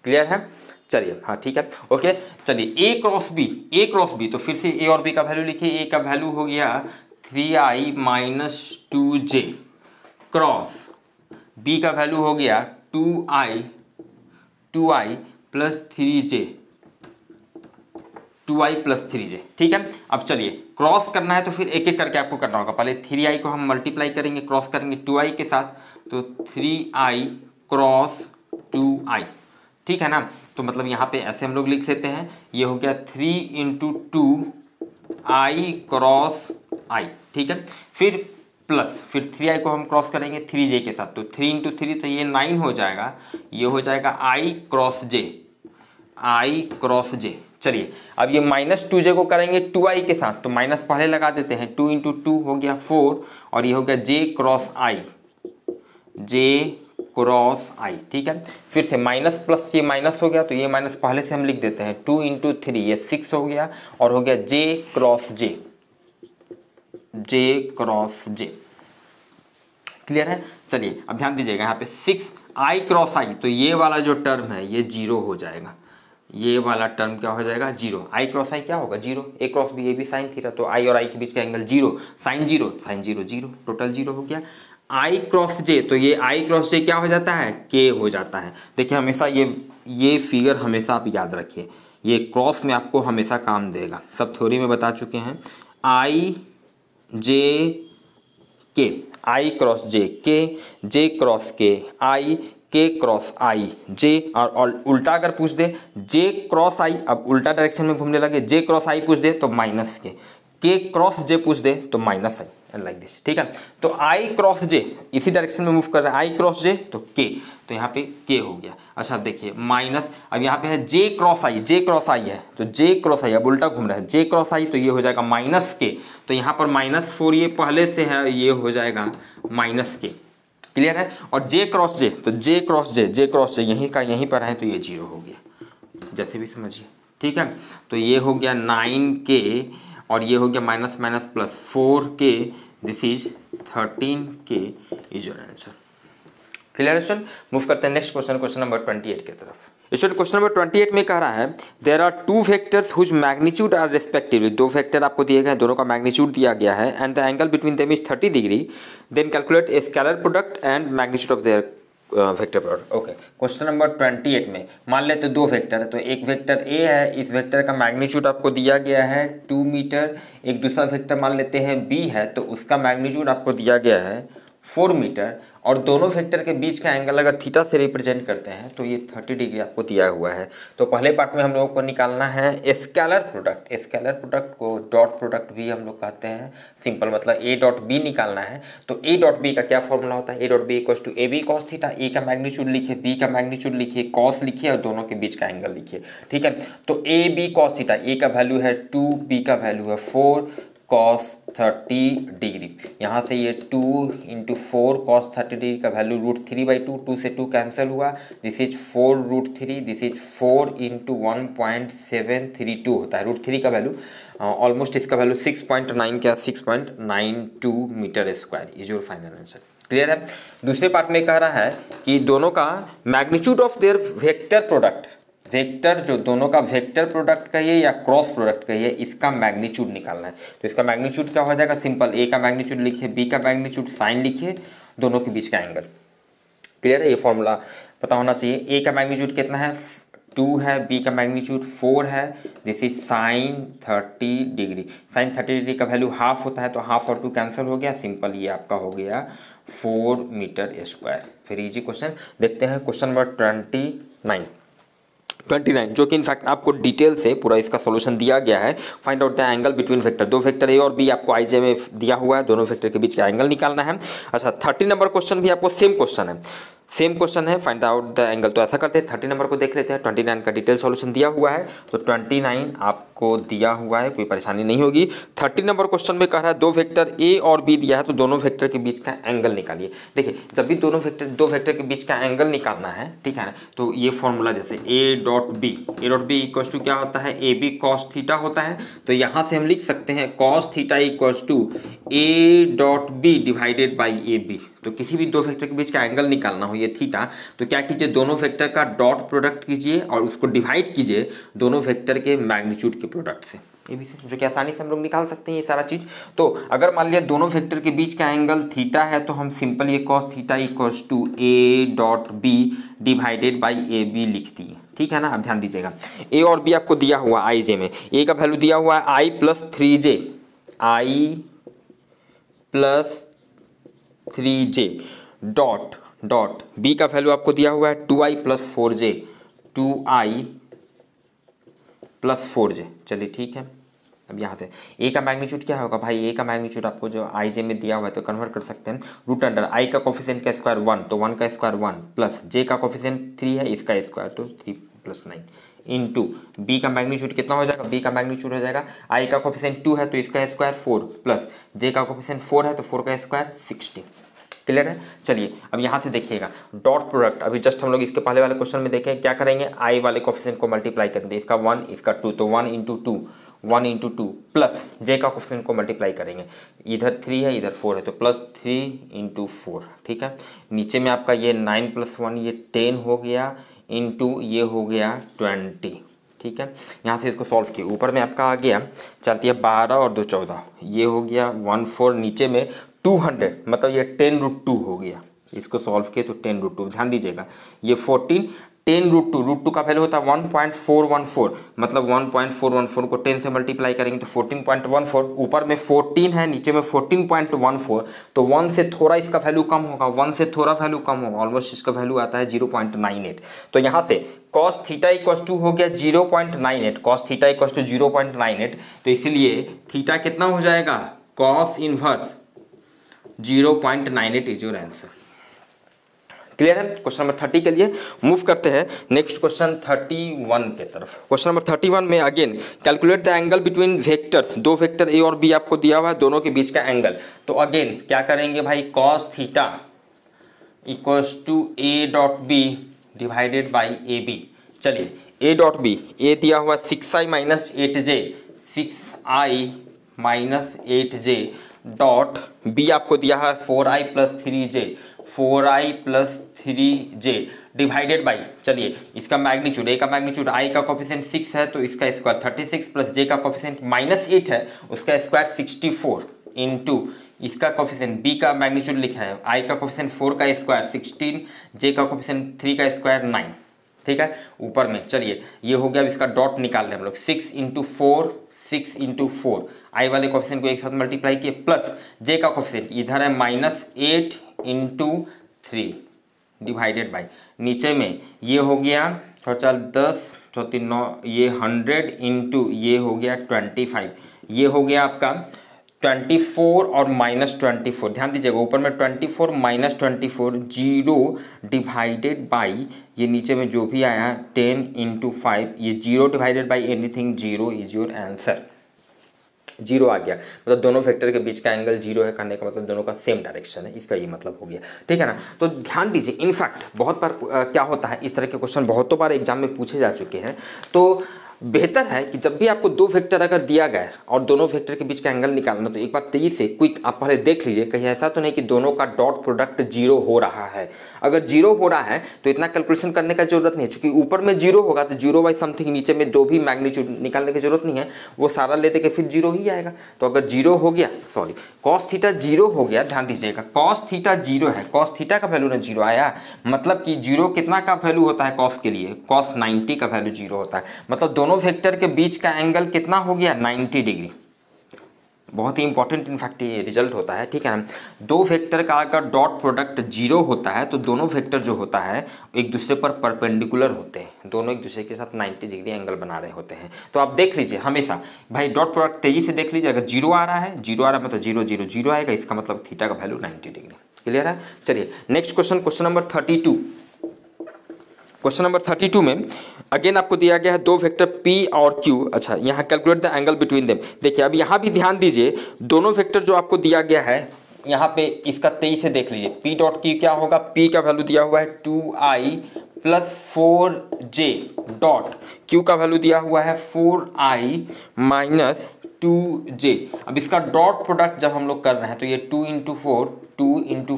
क्लियर है, चलिए हाँ ठीक है ओके। चलिए a क्रॉस b, तो फिर से a और b का वैल्यू लिखिए, a का वैल्यू हो गया 3i minus 2j cross b का वैल्यू हो गया 2i plus 3j, 2i plus 3j। ठीक है, अब चलिए क्रॉस करना है तो फिर एक एक करके आपको करना होगा। पहले 3i को हम मल्टीप्लाई करेंगे, क्रॉस करेंगे 2i के साथ, तो 3i क्रॉस 2i, ठीक है ना। तो मतलब यहाँ पे ऐसे हम लोग लिख लेते हैं, ये हो गया 3 × 2i क्रॉस i, ठीक है। फिर प्लस, फिर 3i को हम क्रॉस करेंगे 3j के साथ, तो 3 × 3 तो ये 9 हो जाएगा, ये हो जाएगा i क्रॉस j। चलिए अब ये -2j को करेंगे 2i के साथ, तो माइनस पहले लगा देते हैं, 2 × 2 हो गया 4 और ये हो गया j क्रॉस i, ठीक है। फिर से माइनस प्लस ये माइनस हो गया, तो ये माइनस पहले से हम लिख देते हैं, 2 × 3 ये 6 हो गया और हो गया j क्रॉस j। क्लियर है, चलिए अब ध्यान दीजिएगा यहाँ पे 6i क्रॉस i, तो ये वाला जो टर्म है ये 0 हो जाएगा, ये वाला टर्म क्या हो जाएगा 0, i क्रॉस i क्या होगा 0, a क्रॉस b, ये भी साइन थीटा, तो i और i के बीच का एंगल 0, साइन 0 0, टोटल 0 हो गया। i क्रॉस j, तो ये i क्रॉस j क्या हो जाता है k हो जाता है। देखिए हमेशा ये फिगर हमेशा आप याद रखिए, ये क्रॉस में आपको हमेशा काम देगा, सब थ्योरी में बता चुके हैं। i cross j j cross k cross i j, और उल्टा अगर पूछ दे j क्रॉस i, अब उल्टा डायरेक्शन में घूमने लगे, j क्रॉस i पूछ दे तो माइनस k क्रॉस j पूछ दे तो माइनस i, लाइक दिस, ठीक है। तो i क्रॉस j इसी डायरेक्शन में मूव कर रहा है, i क्रॉस j तो k, तो यहाँ पे k हो गया। अच्छा देखिए माइनस, अब यहाँ पे है j क्रॉस i है, तो j क्रॉस i अब उल्टा घूम रहा है, j क्रॉस i तो ये हो जाएगा -k, तो यहाँ पर -4 ये पहले से है, ये हो जाएगा -k। क्लियर है, और j क्रॉस j, तो j क्रॉस j यहीं का यहीं पर है, तो ये 0 हो गया, जैसे भी समझिए, ठीक है। तो ये हो गया 9k और ये हो गया minus plus 4k, this is 13k is your answer. Clear student, move करते हैं नेक्स्ट क्वेश्चन नंबर 28 की तरफ। स्टूडेंट क्वेश्चन नंबर 28 में कह रहा है there are 2 vectors whose magnitude are respectively, 2 vector आपको दिए गए, दोनों का मैग्नीट्यूड दिया गया है, and the angle between them is 30 degree, then calculate a scalar product and magnitude of their vector product. Okay, question number 28 में मान लेते 2 वेक्टर है, तो एक वेक्टर ए है, इस वेक्टर का मैग्नीट्यूड आपको दिया गया है 2 मीटर, एक दूसरा वेक्टर मान लेते हैं बी है, तो उसका मैग्नीट्यूड आपको दिया गया है 4 मीटर, और दोनों वेक्टर के बीच का एंगल अगर थीटा से रिप्रेजेंट करते हैं तो ये 30 डिग्री आपको दिया हुआ है। तो पहले पार्ट में हम लोगों को निकालना है scalar product, scalar product co dot product भी हम लोग कहते हैं, सिंपल मतलब ए डॉट बी निकालना है। तो ए डॉट बी का क्या फॉर्मूला होता है, A dot B equals to A B cos theta, A का मैग्नीट्यूड लिखिए, बी का मैग्नीट्यूड लिखिए, कॉस लिखिए और दोनों के बीच का एंगल लिखिए, ठीक है। तो ए बी कॉस थीटा, ए का वैल्यू है 2, बी का वैल्यू है 4, कॉस 30 डिग्री। यहाँ से ये 2 × 4 कॉस 30 डिग्री का वैल्यू √3/2, 2 से 2 कैंसिल हुआ, दिस इज 4√3, दिस इज 4 × 1.732 होता है। √3 का वैल्यू ऑलमोस्ट इसका वैल्यू 6.9 क्या 6.92 metre square is your final answer. Clear है। दूसरे पार्ट में कह रहा है कि दोनों का magnitude of their vector product, vector जो दोनों का वेक्टर प्रोडक्ट कहिए या क्रॉस प्रोडक्ट कहिए, इसका मैग्नीट्यूड निकालना है। तो इसका मैग्नीट्यूड क्या हो जाएगा, सिंपल, ए का मैग्नीट्यूड लिखिए, बी का मैग्नीट्यूड साइन लिखिए, दोनों के बीच का एंगल। क्लियर है, ये फॉर्मूला पता होना चाहिए। ए का मैग्नीट्यूड कितना है 2 है, बी का मैग्नीट्यूड 4 है, this is sine 30 degree. Sine 30 degree का वैल्यू हाफ होता है, तो हाफ और 2 कैंसिल हो गया, सिंपल ये आपका हो गया 4 मीटर स्क्वायर। फिर इजी क्वेश्चन देखते हैं, क्वेश्चन नंबर 29 जो कि इनफैक्ट आपको डिटेल से पूरा इसका सॉल्यूशन दिया गया है। Find out the angle between vector, दो वेक्टर ए और बी आपको आईजे में दिया हुआ है, दोनों वेक्टर के बीच का एंगल निकालना है। अच्छा 30 नंबर क्वेश्चन भी आपको सेम क्वेश्चन है, फाइंड आउट द एंगल। तो ऐसा करते हैं 30 नंबर को देख लेते हैं। 29 का डिटेल सॉल्यूशन दिया हुआ है, तो 29 आपको दिया हुआ है, कोई परेशानी नहीं होगी। 30 नंबर क्वेश्चन में कह रहा है दो वेक्टर ए और बी दिया है, तो दोनों वेक्टर के बीच का एंगल निकालिए। देखिए जब भी दो वेक्टर के बीच का एंगल निकालना है, ठीक है ना, तो ये फॉर्मूला जैसे A dot B equal to क्या होता है, ए बी कॉस थीटा होता है। तो यहाँ से हम लिख सकते हैं cos theta equal to A dot B divided by A B. तो किसी भी दो वेक्टर के बीच का एंगल निकालना हो ये थीटा, तो क्या कीजिए, दोनों वेक्टर का डॉट प्रोडक्ट कीजिए और उसको डिवाइड कीजिए दोनों वेक्टर के मैग्नीट्यूड के प्रोडक्ट से, ये भी जो कि आसानी से हम लोग निकाल सकते हैं ये सारा चीज। तो अगर मान लिया दोनों वेक्टर के बीच का एंगल थीटा है, तो हम सिंपल ये cos theta equals to A dot B divided by A B लिख दिए, ठीक है ना। अब ध्यान दीजिएगा, ए और बी आपको दिया हुआ आई जे में, ए का वैल्यू दिया हुआ है आई प्लस 3j, आई प्लस 3j डॉट बी का वैल्यू आपको दिया हुआ है 2i plus 4j, 2i plus 4j। चलिए ठीक है। अब यहाँ से a का मैग्नीट्यूड क्या होगा भाई, a का मैग्नीट्यूड आपको जो आई जे में दिया हुआ है तो कन्वर्ट कर सकते हैं, रूट अंडर i का कोफिशिएंट का स्क्वायर 1, तो 1 का स्क्वायर 1 प्लस j का कोफिशिएंट 3 है, इसका स्क्वायर तो 3 + 9 इंटू b का मैग्नीट्यूड कितना हो जाएगा, b का मैग्नीट्यूड हो जाएगा i का कोफिशिएंट 2 है तो इसका स्क्वायर 4 प्लस j का कोफिशिएंट 4 है तो 4 का स्क्वायर 16। क्लियर है। चलिए अब यहाँ से देखिएगा डॉट प्रोडक्ट, अभी जस्ट हम लोग इसके पहले वाले क्वेश्चन में देखें क्या करेंगे, आई वाले कोफिशिएंट को मल्टीप्लाई करेंगे, इसका 1 इसका 2, तो 1 × 2 प्लस जे का कोफिशिएंट को मल्टीप्लाई करेंगे, इधर 3 है इधर 4 है तो प्लस 3 × 4, ठीक है। नीचे में आपका ये 9 + 1 ये 10 हो गया, इंटू ये हो गया 20, ठीक है। यहाँ से इसको सॉल्व किया, ऊपर में आपका आ गया चलती है 12 और 2 14, ये हो गया 14, नीचे में 200 मतलब ये 10√2 हो गया। इसको सॉल्व किए तो 10√2, ध्यान दीजिएगा ये 14 10√2 का वैल्यू होता है 1.414, मतलब 1.414 को 10 से मल्टीप्लाई करेंगे तो 14.14, ऊपर में 14 है नीचे में 14.14, तो 1 से थोड़ा इसका वैल्यू कम होगा, 1 से थोड़ा वैल्यू कम होगा, ऑलमोस्ट इसका वैल्यू आता है 0.98। तो यहाँ से cos थीटा इक्वल टू हो गया 0.98, cos थीटा इक्वल टू 0.98, तो इसीलिए थीटा कितना हो जाएगा, cos inverse 0.98 is your answer. Clear है। क्वेश्चन नंबर 30 के लिए मूव करते हैं नेक्स्ट क्वेश्चन 31 के तरफ। क्वेश्चन नंबर 31 में again calculate the angle between vectors, दो वेक्टर ए और बी आपको दिया हुआ है, दोनों के बीच का एंगल। तो अगेन क्या करेंगे भाई, cos theta equals to A dot B divided by A B. चलिए ए डॉट बी, ए दिया हुआ 6i minus 8j, 6i minus 8j dot B आपको दिया है 4i plus 3j, 4i plus 3j divided by, चलिए इसका मैग्नीट्यूड, ए का magnitude i का कोफिशिएंट 6 है तो इसका स्क्वायर 36 प्लस j का कोफिशिएंट -8 है उसका स्क्वायर 64 इंटू इसका कोफिशिएंट b का मैग्नीट्यूड लिखा है, i का कोफिशिएंट 4 का स्क्वायर 16, j का कोफिशिएंट 3 का स्क्वायर 9, ठीक है। ऊपर में चलिए ये हो गया, इसका डॉट निकाल रहे हम लोग, 6 × 4 आई वाले कोफिशिएंट को एक साथ मल्टीप्लाई किए प्लस जे का कोफिशिएंट इधर है -8 × 3 डिवाइडेड बाई, नीचे में ये हो गया 10 3 9, ये 100 इंटू ये हो गया 25, ये हो गया आपका 24 और -24, ध्यान दीजिएगा ऊपर में 24 -24 0 डिवाइडेड बाई, ये नीचे में जो भी आया 10 × 5, ये 0 divided by anything 0 is your answer. Zero आ गया, मतलब दोनों वेक्टर के बीच का एंगल जीरो है, कहने का मतलब दोनों का सेम डायरेक्शन है, इसका ये मतलब हो गया, ठीक है ना। तो ध्यान दीजिए, इनफैक्ट बहुत बार क्या होता है, इस तरह के क्वेश्चन बहुतों बार एग्जाम में पूछे जा चुके हैं। तो बेहतर है कि जब भी आपको दो वेक्टर अगर दिया गया है और दोनों वेक्टर के बीच का एंगल निकालना, तो एक बार तेजी से क्विक आप पहले देख लीजिए, कहीं ऐसा तो नहीं कि दोनों का डॉट प्रोडक्ट जीरो हो रहा है। अगर जीरो हो रहा है तो इतना कैलकुलेशन करने का जरूरत नहीं है, क्योंकि ऊपर में जीरो होगा तो जीरो बाई समथिंग, नीचे में जो भी मैग्नीट्यूड निकालने की जरूरत नहीं है, वो सारा ले देके फिर जीरो ही आएगा। तो अगर जीरो हो गया, सॉरी कॉस थीटा जीरो हो गया, ध्यान दीजिएगा कॉस थीटा जीरो है, कॉस थीटा का वैल्यू ना जीरो आया, मतलब कि जीरो कितना का वैल्यू होता है कॉस के लिए, कॉस 90 का वैल्यू जीरो होता है, मतलब दोनों वेक्टर के बीच का एंगल कितना हो गया 90 डिग्री। बहुत ही इंपॉर्टेंट इनफैक्ट ये रिजल्ट होता है, ठीक है ना। दो वेक्टर का अगर डॉट प्रोडक्ट जीरो होता है तो दोनों वेक्टर जो होता है एक दूसरे पर परपेंडिकुलर होते हैं, दोनों एक दूसरे के साथ 90 डिग्री एंगल बना रहे होते हैं। तो आप देख लीजिए हमेशा भाई डॉट प्रोडक्ट तेजी से देख लीजिए, अगर जीरो आ रहा है, जीरो आ रहा है मतलब जीरो जीरो जीरो आएगा, इसका मतलब थीटा का वैल्यू 90 डिग्री। क्लियर है। चलिए next question, question number 32। Question number 32 में अगेन आपको दिया गया है दो वेक्टर P और Q। अच्छा, यहाँ calculate the angle between them. देखिए अब यहाँ भी ध्यान दीजिए, दोनों वेक्टर जो आपको दिया गया है यहाँ पे इसका 23 से देख लीजिए, P डॉट Q क्या होगा, P का वैल्यू दिया हुआ है 2i plus 4j dot, Q का वैल्यू दिया हुआ है 4i माइनस 2j। अब इसका डॉट प्रोडक्ट जब हम लोग कर रहे हैं तो ये 2 इंटू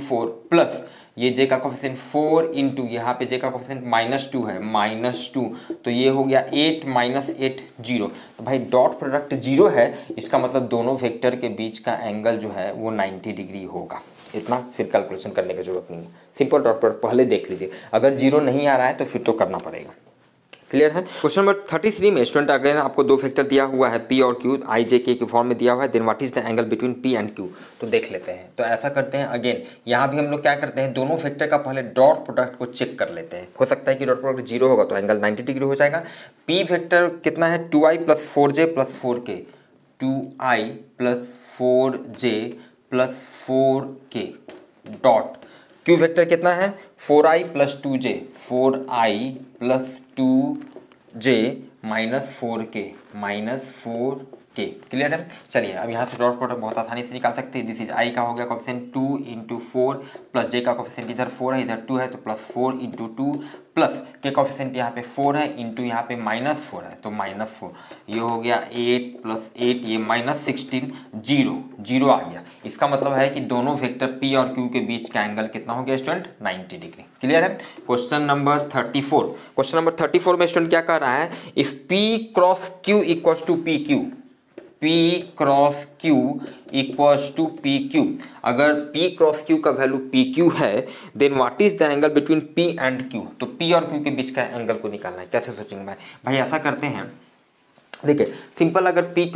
4 प्लस ये j का कोफिशिएंट 4 इंटू यहाँ पे j का कोफिशिएंट -2 है, -2, तो ये हो गया 8 माइनस 8 0। तो भाई डॉट प्रोडक्ट जीरो है, इसका मतलब दोनों वेक्टर के बीच का एंगल जो है वो 90 डिग्री होगा। इतना फिर कैलकुलेशन करने की जरूरत नहीं है, सिंपल डॉट प्रोडक्ट पहले देख लीजिए, अगर जीरो नहीं आ रहा है तो फिर तो करना पड़ेगा। क्लियर है। क्वेश्चन नंबर 33 में स्टूडेंट अगेन आपको दो वेक्टर दिया हुआ है P और Q, i j k के फॉर्म में दिया हुआ है, then what is the angle between P and Q। तो देख लेते हैं, तो ऐसा करते हैं अगेन, यहाँ भी हम लोग क्या करते हैं, दोनों वेक्टर का पहले डॉट प्रोडक्ट को चेक कर लेते हैं। हो सकता है कि डॉट प्रोडक्ट जीरो होगा तो एंगल 90 डिग्री हो जाएगा। P वेक्टर कितना है 2i plus 4j plus 4k, 2i plus 4j plus 4k dot, Q vector कितना है 4i plus 2j, 4i plus 2j minus 4k। Clear है। चलिए अब यहाँ से डॉट प्रोडक्ट बहुत आसानी से निकाल सकते हैं। दिस इज i का हो गया कोफिशिएंट 2 इंटू 4 प्लस j का कोफिशिएंट इधर 4 है इधर 2 है, तो प्लस 4 इंटू 2 प्लस के कोफिशिएंट यहाँ पे 4 है इंटू यहाँ पे -4 है, तो -4, ये हो गया 8 प्लस 8, ये -16, 0 आ गया। इसका मतलब है कि दोनों वेक्टर P और Q के बीच का एंगल कितना हो गया स्टूडेंट 90 डिग्री। क्लियर है। क्वेश्चन नंबर 34, क्वेश्चन नंबर 34 में स्टूडेंट क्या कर रहा है, इफ P cross Q equals to PQ, P cross Q equals to PQ, अगर P क्रॉस Q का वैल्यू PQ है, then what is the angle between P and Q। तो P और Q के बीच का एंगल को निकालना है। कैसे सोचेंगे भाई ऐसा करते हैं, देखिए सिंपल, अगर P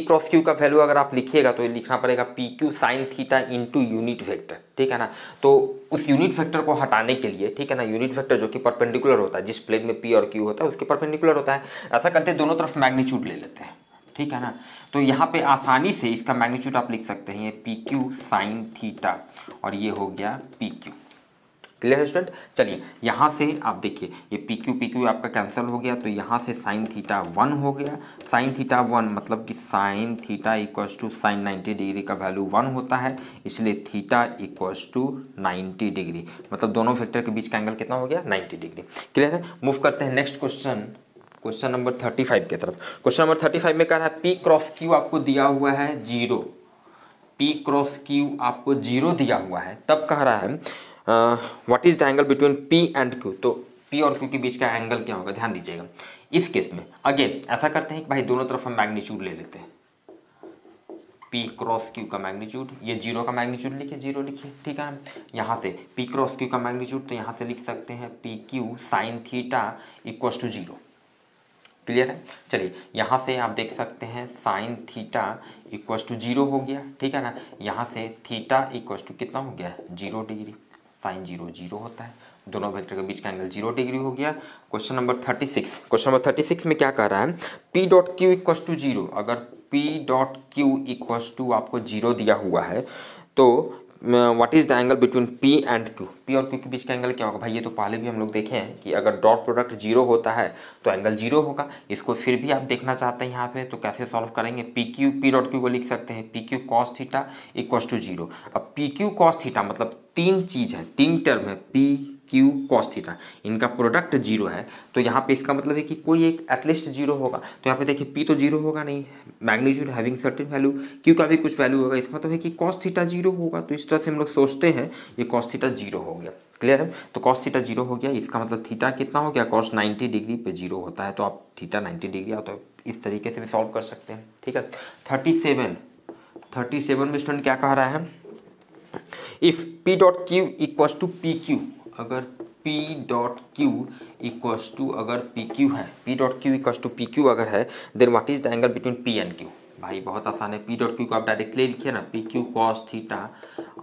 क्रॉस Q का वैल्यू अगर आप लिखिएगा तो ये लिखना पड़ेगा PQ sine theta into unit vector, ठीक है ना। तो उस यूनिट वेक्टर को हटाने के लिए, ठीक है ना, यूनिट वेक्टर जो कि परपेंडिकुलर होता है, जिस प्लेन में P और Q होता है उसके परपेंडिकुलर होता है, ऐसा करते हैं दोनों तरफ मैग्नीट्यूड ले लेते हैं, ठीक है ना। तो यहाँ पे आसानी से इसका मैग्नीट्यूड आप लिख सकते हैं, ये PQ साइन थीटा और ये हो गया PQ। क्लियर है स्टूडेंट। चलिए यहाँ से आप देखिए ये PQ आपका कैंसिल हो गया, तो यहाँ से साइन थीटा 1 हो गया, साइन थीटा 1 मतलब कि sine theta equals to sine 90 degree का वैल्यू 1 होता है, इसलिए थीटा इक्वल्स टू 90 डिग्री, मतलब दोनों वेक्टर के बीच का एंगल कितना हो गया 90 डिग्री। क्लियर है। मूव करते हैं नेक्स्ट क्वेश्चन, क्वेश्चन नंबर 35 की तरफ। क्वेश्चन नंबर 35 में कह रहा है P क्रॉस Q आपको दिया हुआ है 0, P क्रॉस Q आपको 0 दिया हुआ है, तब कह रहा है what is the angle between P and Q। तो P और Q के बीच का एंगल क्या होगा, ध्यान दीजिएगा। इस केस में अगेन ऐसा करते हैं कि भाई दोनों तरफ हम मैग्नीट्यूड ले लेते हैं, P क्रॉस Q का मैग्नीट्यूड, ये 0 का मैग्नीट्यूड लिखिए, 0 लिखिए, ठीक है। यहाँ से P क्रॉस Q का मैग्नीट्यूड, तो यहाँ से लिख सकते हैं PQ sine theta equals to 0। Clear है। चलिए यहाँ से आप देख सकते हैं साइन थीटा इक्वल्स टू 0 हो गया, ठीक है ना। यहाँ से थीटा इक्वल्स टू कितना हो गया 0 डिग्री, साइन 0 होता है, दोनों वेक्टर के बीच का एंगल 0 डिग्री हो गया। क्वेश्चन नंबर 36, क्वेश्चन नंबर 36 में क्या कह रहा है, P dot Q equals to 0, अगर P dot Q equals to आपको 0 दिया हुआ है तो what is the angle between P and Q, P और क्यू के बीच का एंगल क्या होगा भाई। ये तो पहले भी हम लोग देखे हैं कि अगर डॉट प्रोडक्ट जीरो होता है तो एंगल जीरो होगा। इसको फिर भी आप देखना चाहते हैं यहाँ पे, तो कैसे सॉल्व करेंगे, P Q P dot Q को लिख सकते हैं P Q cos theta equals to zero. अब पी क्यू कॉस थीटा मतलब तीन चीज़ है, तीन टर्म है, पी क्यू कॉस थीटा, इनका प्रोडक्ट जीरो है, तो यहाँ पे इसका मतलब है कि कोई एक एटलीस्ट जीरो होगा। तो यहाँ पे देखिए पी तो जीरो होगा नहीं, magnitude having certain value, Q का भी कुछ वैल्यू होगा, इसका मतलब है कि कॉस थीटा जीरो होगा। तो इस तरह से हम लोग सोचते हैं ये कॉस थीटा जीरो हो गया। क्लियर है, तो कॉस थीटा जीरो हो गया, इसका मतलब थीटा कितना हो गया, कॉस 90 डिग्री पे जीरो होता है, तो आप थीटा 90 डिग्री आता है, इस तरीके से भी सॉल्व कर सकते हैं। ठीक है, 37 में स्टूडेंट क्या कह रहा है, if P dot Q equals to P Q, अगर P dot Q equals to अगर पी क्यू है, P dot Q equals to P Q अगर है, then what is the angle between P and Q। भाई बहुत आसान है, P dot Q को आप डायरेक्टली लिखिए ना, पी क्यू कॉस थीटा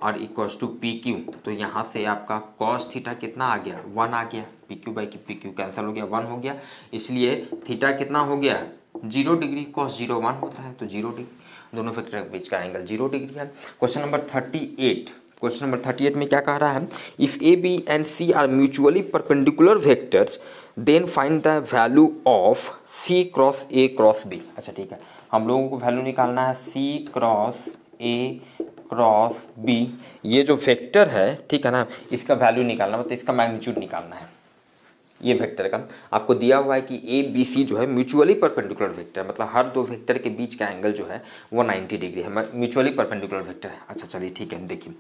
और इक्वस टू पी क्यू, तो यहाँ से आपका कॉस थीटा कितना आ गया, 1 आ गया, P Q by P Q cancel हो गया, 1 हो गया, इसलिए थीटा कितना हो गया 0 डिग्री, कॉस 0 1 होता है तो 0 डिग्री, दोनों फैक्टर के बीच का एंगल 0 डिग्री है। क्वेश्चन नंबर 38 में क्या कह रहा है, if A B and C are mutually perpendicular vectors then find the value of C cross A cross B. अच्छा ठीक है, हम लोगों को वैल्यू निकालना है C cross A cross B, ये जो वेक्टर है ठीक है ना, इसका वैल्यू निकालना मतलब इसका मैग्नीट्यूड निकालना है। ये वेक्टर का आपको दिया हुआ है कि ए बी सी जो है म्यूचुअली परपेंडिकुलर वेक्टर, मतलब हर दो वेक्टर के बीच का एंगल जो है वो 90 डिग्री है, म्यूचुअली परपेंडिकुलर वेक्टर है। अच्छा चलिए ठीक है, देखिए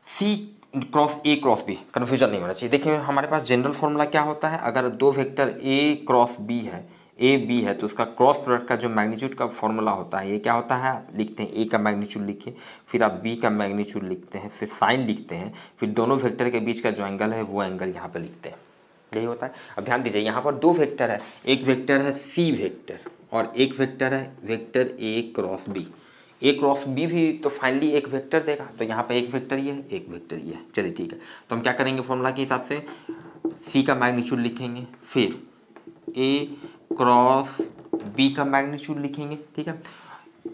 C cross A cross B, confusion नहीं होना चाहिए। देखिए हमारे पास जनरल फॉर्मूला क्या होता है, अगर दो वेक्टर ए क्रॉस बी है, ए बी है, तो उसका क्रॉस प्रोडक्ट का जो मैग्नीट्यूड का फॉर्मूला होता है, ये क्या होता है, आप लिखते हैं ए का मैग्नीट्यूड लिखिए, फिर आप बी का मैग्नीट्यूड लिखते हैं, फिर साइन लिखते हैं, फिर दोनों वेक्टर के बीच का जो एंगल है वो एंगल यहाँ पर लिखते हैं, यही होता है। अब ध्यान दीजिए यहाँ पर दो वेक्टर है, एक वेक्टर है सी वेक्टर और एक वेक्टर है vector A cross B. A cross B भी तो फाइनली एक वेक्टर देगा, तो यहाँ पे एक वेक्टर ये है, एक वेक्टर ये है। चलिए ठीक है, तो हम क्या करेंगे फॉर्मूला के हिसाब से, सी का मैग्नीट्यूड लिखेंगे, फिर ए क्रॉस बी का मैग्नीट्यूड लिखेंगे, ठीक है,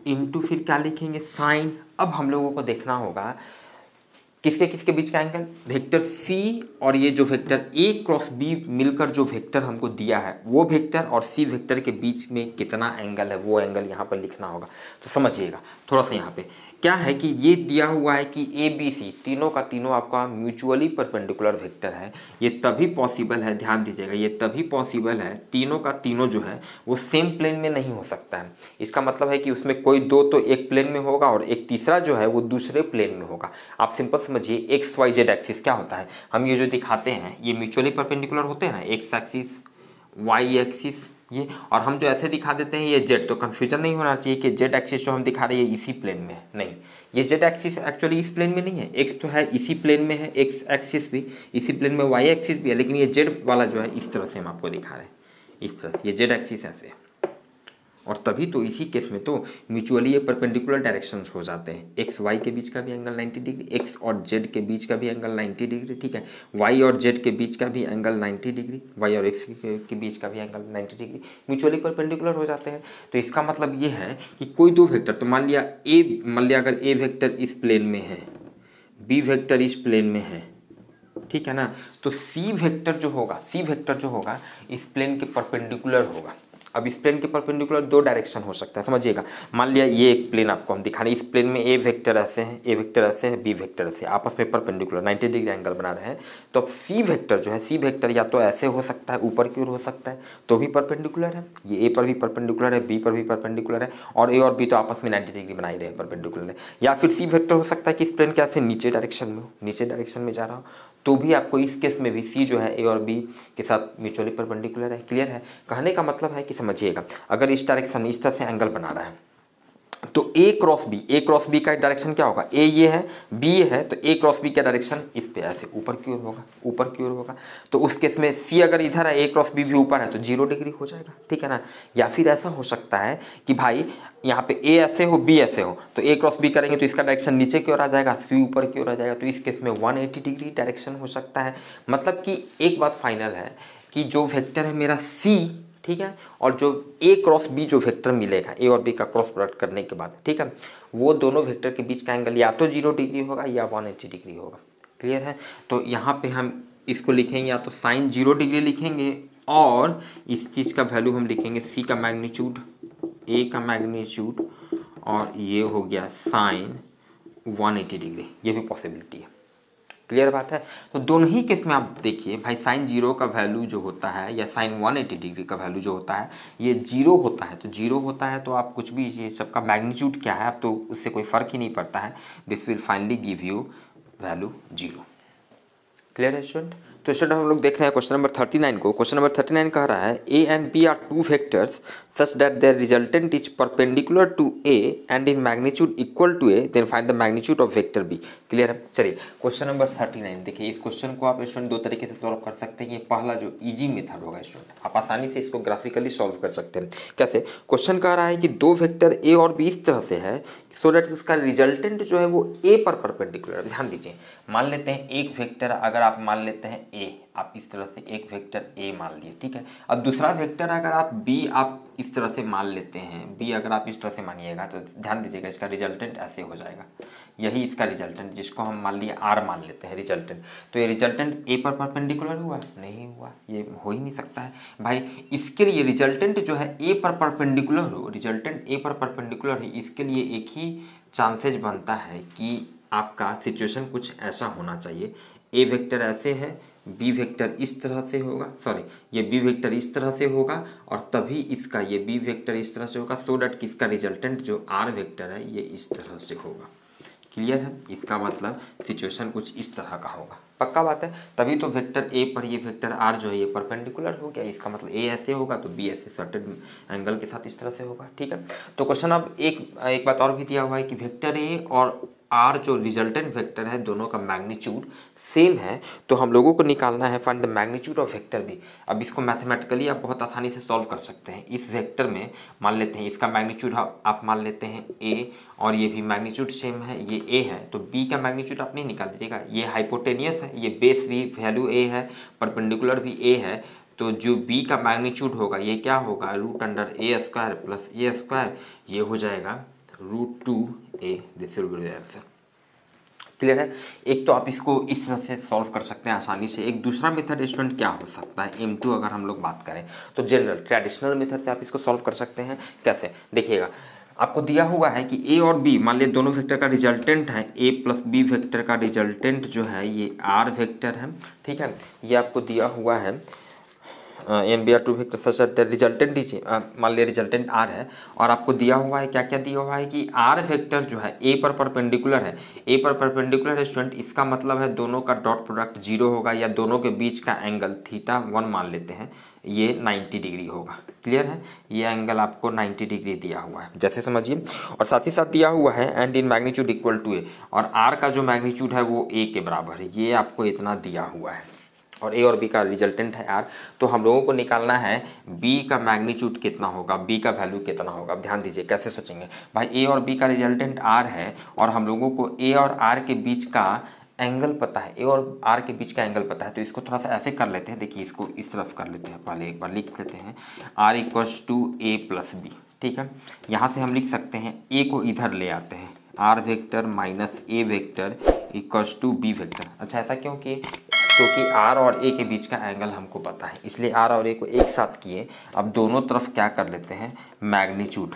इनटू फिर क्या लिखेंगे, साइन। अब हम लोगों को देखना होगा किसके किसके बीच का एंगल, वेक्टर सी और ये जो वेक्टर ए क्रॉस बी मिलकर जो वेक्टर हमको दिया है वो वेक्टर और सी वेक्टर के बीच में कितना एंगल है, वो एंगल यहाँ पर लिखना होगा। तो समझिएगा थोड़ा सा, यहाँ पे क्या है कि ये दिया हुआ है कि ए बी सी तीनों का तीनों आपका म्यूचुअली परपेंडिकुलर वेक्टर है, ये तभी पॉसिबल है, ध्यान दीजिएगा, ये तभी पॉसिबल है, तीनों का तीनों जो है वो सेम प्लेन में नहीं हो सकता है। इसका मतलब है कि उसमें कोई दो तो एक प्लेन में होगा और एक तीसरा जो है वो दूसरे प्लेन में होगा। आप सिंपल समझिए, एक्स वाई जेड एक्सिस क्या होता है, हम ये जो दिखाते हैं ये म्यूचुअली परपेंडिकुलर होते हैं ना, एक्स एक्सिस वाई एक्सिस ये, और हम जो ऐसे दिखा देते हैं ये जेड, तो कन्फ्यूजन नहीं होना चाहिए कि जेड एक्सिस जो हम दिखा रहे हैं ये इसी प्लेन में है, नहीं, ये जेड एक्सिस एक्चुअली इस प्लेन में नहीं है, एक्स तो है इसी प्लेन में है, एक्स एक्सिस भी इसी प्लेन में, वाई एक्सिस भी है, लेकिन ये जेड वाला जो है इस तरह से हम आपको दिखा रहे हैं, इस तरह से ये जेड एक्सिस ऐसे, और तभी तो इसी केस में तो म्यूचुअली ये परपेंडिकुलर डायरेक्शंस हो जाते हैं, एक्स वाई के बीच का भी एंगल 90 डिग्री, एक्स और जेड के बीच का भी एंगल 90 डिग्री, ठीक है, वाई और जेड के बीच का भी एंगल 90 डिग्री, वाई और एक्स के बीच का भी एंगल 90 डिग्री म्यूचुअली परपेंडिकुलर हो जाते हैं। तो इसका मतलब ये है कि कोई दो वेक्टर, तो मान लिया अगर ए वेक्टर इस प्लेन में है, बी वेक्टर इस प्लेन में है, ठीक है ना, तो सी वेक्टर जो होगा इस प्लेन के परपेंडिकुलर होगा। अब इस प्लेन के परपेंडिकुलर दो डायरेक्शन हो सकता है, समझिएगा, मान लिया ये एक प्लेन आपको हम दिखा रहे हैं, इस प्लेन में ए वेक्टर ऐसे हैं, ए वेक्टर ऐसे है, बी वेक्टर ऐसे, आपस में परपेंडिकुलर 90 डिग्री एंगल बना रहे हैं। तो अब सी वेक्टर जो है, सी वेक्टर या तो ऐसे हो सकता है, ऊपर की ओर हो सकता है तो भी परपेंडिकुलर है, ये ए पर भी परपेंडिकुलर है, बी पर भी परपेंडिकुलर है, और ए और बी तो आपस में 90 डिग्री बना ही रहे, परपेंडिकुलर है। या फिर सी वेक्टर हो सकता है कि इस प्लेन के ऐसे नीचे डायरेक्शन में हो, नीचे डायरेक्शन में जा रहा हो, तो भी आपको इस केस में भी सी जो है ए और बी के साथ म्यूचुअली परपेंडिकुलर है। क्लियर है, कहने का मतलब है कि समझिएगा, अगर इस डायरेक्शन में इस तरह से एंगल बना रहा है तो ए क्रॉस बी का डायरेक्शन क्या होगा, ए ये है, बी ये है, तो ए क्रॉस बी का डायरेक्शन इस पे ऐसे ऊपर की ओर होगा, तो उस केस में सी अगर इधर है, ए क्रॉस बी भी ऊपर है, तो 0 डिग्री हो जाएगा, ठीक है ना। या फिर ऐसा हो सकता है कि भाई यहाँ पे ए ऐसे हो, बी ऐसे हो, तो ए क्रॉस बी करेंगे तो इसका डायरेक्शन नीचे की ओर आ जाएगा, सी ऊपर की ओर आ जाएगा, तो इस केस में 180 डिग्री डायरेक्शन हो सकता है। मतलब कि एक बात फाइनल है कि जो वेक्टर है मेरा सी, ठीक है। और जो ए क्रॉस बी जो वेक्टर मिलेगा ए और बी का क्रॉस प्रोडक्ट करने के बाद, ठीक है, वो दोनों वेक्टर के बीच का एंगल या तो 0 डिग्री होगा या 180 डिग्री होगा। क्लियर है। तो यहाँ पे हम इसको लिखेंगे या तो साइन 0 डिग्री लिखेंगे और इस चीज़ का वैल्यू हम लिखेंगे सी का मैग्नीट्यूड, ए का मैग्नीट्यूड, और ये हो गया साइन 180 डिग्री, ये भी पॉसिबिलिटी है। क्लियर बात है। तो दोनों ही केस में आप देखिए भाई साइन 0 का वैल्यू जो होता है या साइन 180 डिग्री का वैल्यू जो होता है ये 0 होता है। तो 0 होता है तो आप कुछ भी ये सबका मैग्नीट्यूड क्या है अब तो उससे कोई फर्क ही नहीं पड़ता है। This will finally give you value 0। Clear है स्टूडेंट। तो स्टूडेंट हम लोग देख रहे हैं क्वेश्चन नंबर 39 को। क्वेश्चन नंबर 39 कह रहा है A and B are two vectors such that their resultant is perpendicular to A and in magnitude equal to A, then find the magnitude of vector B. Clear है। चलिए question number 39 देखिए। इस question को आप student दो तरीके से solve कर सकते हैं। ये पहला जो इजी मेथड होगा स्टूडेंट, आप आसानी से इसको ग्राफिकली सॉल्व कर सकते हैं। कैसे? क्वेश्चन कह रहा है कि दो वेक्टर ए और बी इस तरह से है सो दैट उसका रिजल्टेंट जो है वो ए पर परपेंडिकुलर। ध्यान दीजिए, मान लेते हैं एक वेक्टर अगर आप मान लेते हैं ए, आप इस तरह से एक वेक्टर ए मान लिए, ठीक है। अब दूसरा वेक्टर अगर आप बी आप इस तरह से मान लेते हैं, बी अगर आप इस तरह से मानिएगा तो ध्यान दीजिएगा इसका रिजल्टेंट ऐसे हो जाएगा। यही इसका रिजल्टेंट जिसको हम मान लिए आर मान लेते हैं रिजल्टेंट। तो ये रिजल्टेंट ए पर परपेंडिकुलर हुआ? नहीं हुआ, ये हो ही नहीं सकता है भाई। इसके लिए रिजल्टेंट जो है ए पर परपेंडिकुलर हो, रिजल्टेंट ए पर परपेंडिकुलर है, इसके लिए एक ही चांसेज बनता है कि आपका सिचुएशन कुछ ऐसा होना चाहिए। ए वेक्टर ऐसे है, बी वेक्टर इस तरह से होगा, सॉरी ये बी वेक्टर इस तरह से होगा और तभी इसका ये बी वेक्टर इस तरह से होगा सो डैट कि इसका रिजल्टेंट जो आर वेक्टर है ये इस तरह से होगा। क्लियर है। इसका मतलब सिचुएशन कुछ इस तरह का होगा। पक्का बात है। तभी तो वेक्टर ए पर ये वेक्टर आर जो है ये परपेंडिकुलर हो गया। इसका मतलब ए ऐसे होगा तो बी ऐसे सर्टेन एंगल के साथ इस तरह से होगा। ठीक है। तो क्वेश्चन अब एक बात और भी दिया हुआ है कि वेक्टर ए और आर जो रिजल्टेंट वेक्टर है दोनों का मैग्नीट्यूड सेम है। तो हम लोगों को निकालना है find the magnitude of vector B. अब इसको मैथमेटिकली आप बहुत आसानी से सॉल्व कर सकते हैं। इस वेक्टर में मान लेते हैं इसका मैग्नीट्यूड आप मान लेते हैं ए और ये भी मैग्नीट्यूड सेम है, ये ए है तो बी का मैग्नीट्यूड आप नहीं निकाल दीजिएगा। ये हाइपोटेनियस है, ये बेस भी वैल्यू ए है, परपेंडिकुलर भी ए है, तो जो b का मैग्नीट्यूड होगा ये क्या होगा रूट अंडर ए स्क्वायर प्लस ए स्क्वायर, ये हो जाएगा √2a। This will be the answer. Clear है। एक तो आप इसको इस तरह से सॉल्व कर सकते हैं आसानी से। एक दूसरा मेथड स्टूडेंट क्या हो सकता है M2 अगर हम लोग बात करें तो जनरल ट्रेडिशनल मेथड से आप इसको सॉल्व कर सकते हैं। कैसे? देखिएगा, आपको दिया हुआ है कि ए और बी मान लिया दोनों वेक्टर का रिजल्टेंट है, ए प्लस बी वेक्टर का रिजल्टेंट जो है ये आर वेक्टर है। ठीक है, ये आपको दिया हुआ है and B are two vector such that resultant is मान लिया रिजल्टेंट आर है और आपको दिया हुआ है क्या क्या दिया हुआ है कि आर वेक्टर जो है ए पर परपेंडिकुलर है। ए पर परपेंडिकुलर है स्टूडेंट, इसका मतलब है दोनों का डॉट प्रोडक्ट 0 होगा या दोनों के बीच का एंगल θ1 मान लेते हैं, ये 90 डिग्री होगा। क्लियर है। ये एंगल आपको 90 डिग्री दिया हुआ है जैसे समझिए। और साथ ही साथ दिया हुआ है and in magnitude equal to A, और आर का जो मैग्नीट्यूड है वो ए के बराबर है, ये आपको इतना दिया हुआ है। और ए और बी का रिजल्टेंट है आर। तो हम लोगों को निकालना है बी का मैग्नीट्यूड कितना होगा, बी का वैल्यू कितना होगा। अब ध्यान दीजिए कैसे सोचेंगे भाई। ए और बी का रिजल्टेंट आर है और हम लोगों को ए और आर के बीच का एंगल पता है, ए और आर के बीच का एंगल पता है। तो इसको थोड़ा सा ऐसे कर लेते हैं, देखिए इसको इस तरफ कर लेते हैं, पहले एक बार लिख लेते हैं R equals to A plus B. ठीक है, यहाँ से हम लिख सकते हैं ए को इधर ले आते हैं, R vector minus A vector equals to B vector. अच्छा ऐसा क्यों किए? क्योंकि आर और ए के बीच का एंगल हमको पता है, इसलिए आर और ए को एक साथ किए। अब दोनों तरफ क्या कर लेते हैं मैग्नीट्यूड,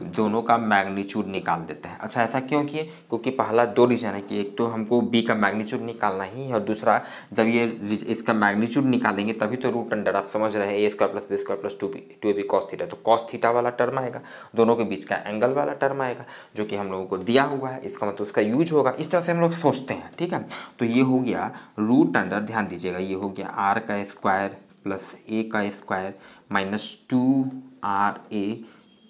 दोनों का मैग्नीट्यूड निकाल देते हैं। अच्छा ऐसा क्यों किए? क्योंकि पहला दो रीजन है कि एक तो हमको बी का मैग्नीट्यूड निकालना ही है और दूसरा जब ये इसका मैग्नीट्यूड निकालेंगे तभी तो रूट अंडर आप समझ रहे हैं A square plus B square plus 2ab cos theta, तो कॉस थीटा वाला टर्म आएगा, दोनों के बीच का एंगल वाला टर्म आएगा जो कि हम लोगों को दिया हुआ है। इसका मतलब उसका यूज होगा। इस तरह से हम लोग सोचते हैं। ठीक है, तो ये हो गया रूट अंडर, ध्यान दीजिएगा ये हो गया आर का स्क्वायर प्लस ए का स्क्वायर माइनस 2RA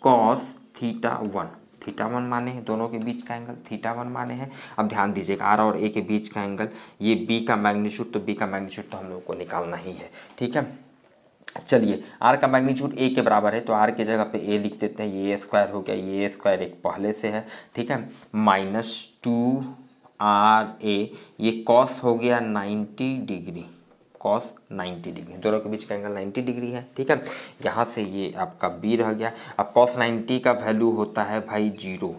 कॉस θ1 माने हैं, दोनों के बीच का एंगल θ1 माने हैं। अब ध्यान दीजिएगा आर और ए के बीच का एंगल, ये बी का मैग्नीट्यूड, तो बी का मैग्नीट्यूड तो हम लोग को निकालना ही है। ठीक है, चलिए आर का मैग्नीट्यूड ए के बराबर है तो आर के जगह पे ए लिख देते हैं, ये स्क्वायर हो गया, ये स्क्वायर एक पहले से है। ठीक है, माइनस 2RA, ये कॉस हो गया 90 डिग्री। cos 90 डिग्री, दोनों के बीच का एंगल 90 डिग्री है। ठीक है, यहाँ से ये आपका b रह गया। अब cos 90 का वैल्यू होता है भाई 0,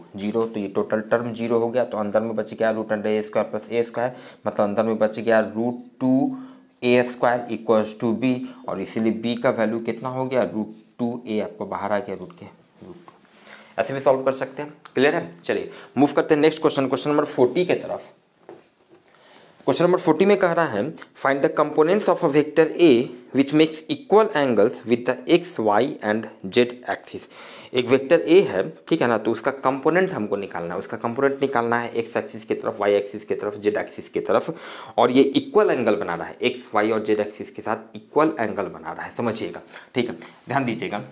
तो ये टोटल टर्म 0 हो गया, तो अंदर में बच गया √a² प्लस a², मतलब अंदर में बच गया √2a² इक्वल्स टू b, और इसीलिए b का वैल्यू कितना हो गया √2a, आपको बाहर आ गया √2। ऐसे भी सॉल्व कर सकते हैं। क्लियर है, चलिए मूव करते हैं नेक्स्ट क्वेश्चन, क्वेश्चन नंबर 40 के तरफ। क्वेश्चन नंबर 40 में कह रहा है find the components of a vector A which makes equal angles with the X Y and Z axis. एक वेक्टर ए है, ठीक है ना, तो उसका कंपोनेंट हमको निकालना है। उसका कंपोनेंट निकालना है एक्स एक्सिस की तरफ, वाई एक्सिस की तरफ, जेड एक्सिस की तरफ, और ये इक्वल एंगल बना रहा है, एक्स वाई और जेड एक्सिस के साथ इक्वल एंगल बना रहा है, समझिएगा। ठीक है, ध्यान दीजिएगा।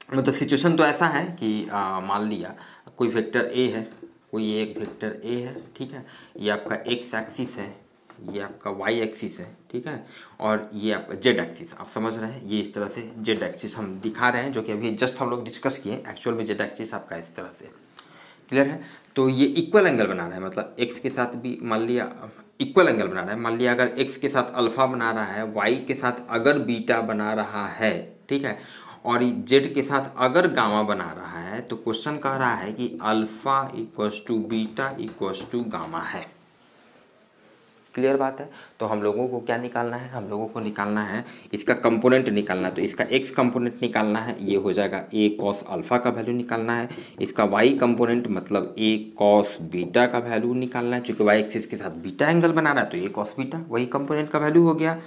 मतलब सिचुएशन तो ऐसा है कि मान लिया कोई वेक्टर ए है, कोई एक वेक्टर ए है, ठीक है, ये आपका एक्स एक्सिस है, ये आपका वाई एक्सिस है, ठीक है, और ये आपका जेड एक्सिस, आप समझ रहे हैं, ये इस तरह से जेड एक्सिस हम दिखा रहे हैं, जो कि अभी जस्ट हम लोग डिस्कस किए। एक्चुअल में जेड एक्सिस आपका इस तरह से क्लियर है। तो ये इक्वल एंगल बना रहा है, मतलब एक्स के साथ भी मान लिया इक्वल एंगल बना रहा है। मान लिया अगर एक्स के साथ अल्फा बना रहा है, वाई के साथ अगर बीटा बना रहा है, ठीक है, और जेड के साथ अगर गामा बना रहा है, तो क्वेश्चन कह रहा है कि alpha equals to beta equals to gamma है। क्लियर बात है। तो हम लोगों को क्या निकालना है, हम लोगों को निकालना है इसका कंपोनेंट निकालना है। तो इसका एक्स कंपोनेंट निकालना है, ये हो जाएगा ए कॉस अल्फा का वैल्यू निकालना है। इसका वाई कंपोनेंट मतलब ए कॉस बीटा का वैल्यू निकालना है, चूंकि वाई एक्सिस के साथ बीटा एंगल बना रहा है, तो ए कॉस बीटा वही कंपोनेंट का वैल्यू हो गया।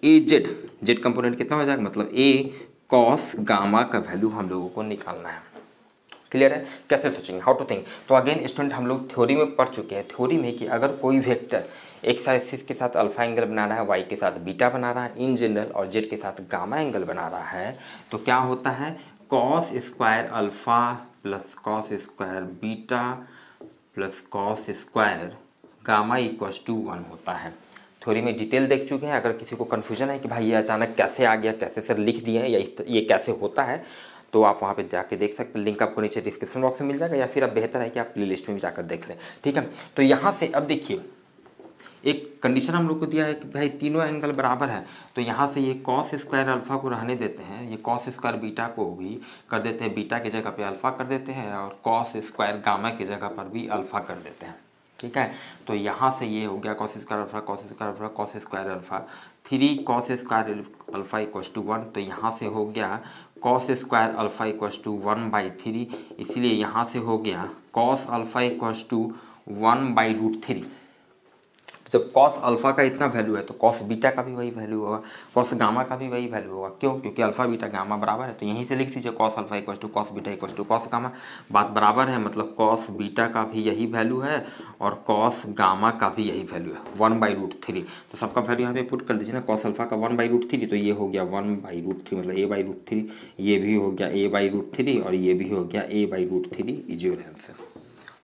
ए जेड कंपोनेंट कितना हो जाएगा, मतलब ए कॉस गामा का वैल्यू हम लोगों को निकालना है। क्लियर है, कैसे सोचेंगे, हाउ टू थिंक। तो अगेन स्टूडेंट हम लोग थ्योरी में पढ़ चुके हैं, थ्योरी में कि अगर कोई वेक्टर एक्स एक्सिस के साथ अल्फा एंगल बना रहा है, वाई के साथ बीटा बना रहा है इन जनरल, और जेड के साथ गामा एंगल बना रहा है, तो क्या होता है cos square alpha plus cos square beta plus cos square gamma equals to 1 होता है। थ्योरी में डिटेल देख चुके हैं। अगर किसी को कन्फ्यूजन है कि भाई ये अचानक कैसे आ गया, कैसे सर लिख दिए हैं, या ये कैसे होता है, तो आप वहाँ पे जाके देख सकते हैं। लिंक आपको नीचे डिस्क्रिप्शन बॉक्स में मिल जाएगा, या फिर अब बेहतर है कि आप प्ले लिस्ट में भी जाकर देख लें। ठीक है, तो यहाँ से अब देखिए एक कंडीशन हम लोग को दिया है कि भाई तीनों एंगल बराबर है, तो यहाँ से ये कॉस स्क्वायर अल्फा को रहने देते हैं, ये कॉस स्क्वायर बीटा को भी कर देते हैं, बीटा की जगह पे अल्फा कर देते हैं, और कॉस स्क्वायर गामा की जगह पर भी अल्फा कर देते हैं। ठीक है, तो यहाँ से ये हो गया cos square alpha cos square alpha cos square alpha 3 cos square alpha equals to 1, तो यहाँ से हो गया cos square alpha equals to 1/3, इसलिए यहाँ से हो गया कॉस अल्फा इक्वल्स टू 1/√3। जब कॉस अल्फा का इतना वैल्यू है तो कॉस बीटा का भी वही वैल्यू होगा, कॉस गामा का भी वही वैल्यू होगा। क्यों? क्योंकि अल्फा बीटा गामा बराबर है, तो यहीं से लिख दीजिए cos alpha equals to cos beta equals to cos gamma. बात बराबर है, मतलब कॉस बीटा का भी यही वैल्यू है और कॉस गामा का भी यही वैल्यू है 1/√3। तो सबका वैल्यू यहाँ पे पुट कर दीजिए ना, कॉस अल्फा का 1/√3, तो ये हो गया 1/√3, मतलब a/√3, ये भी हो गया a/√3 और ये भी हो गया a/√3 इज योर आंसर।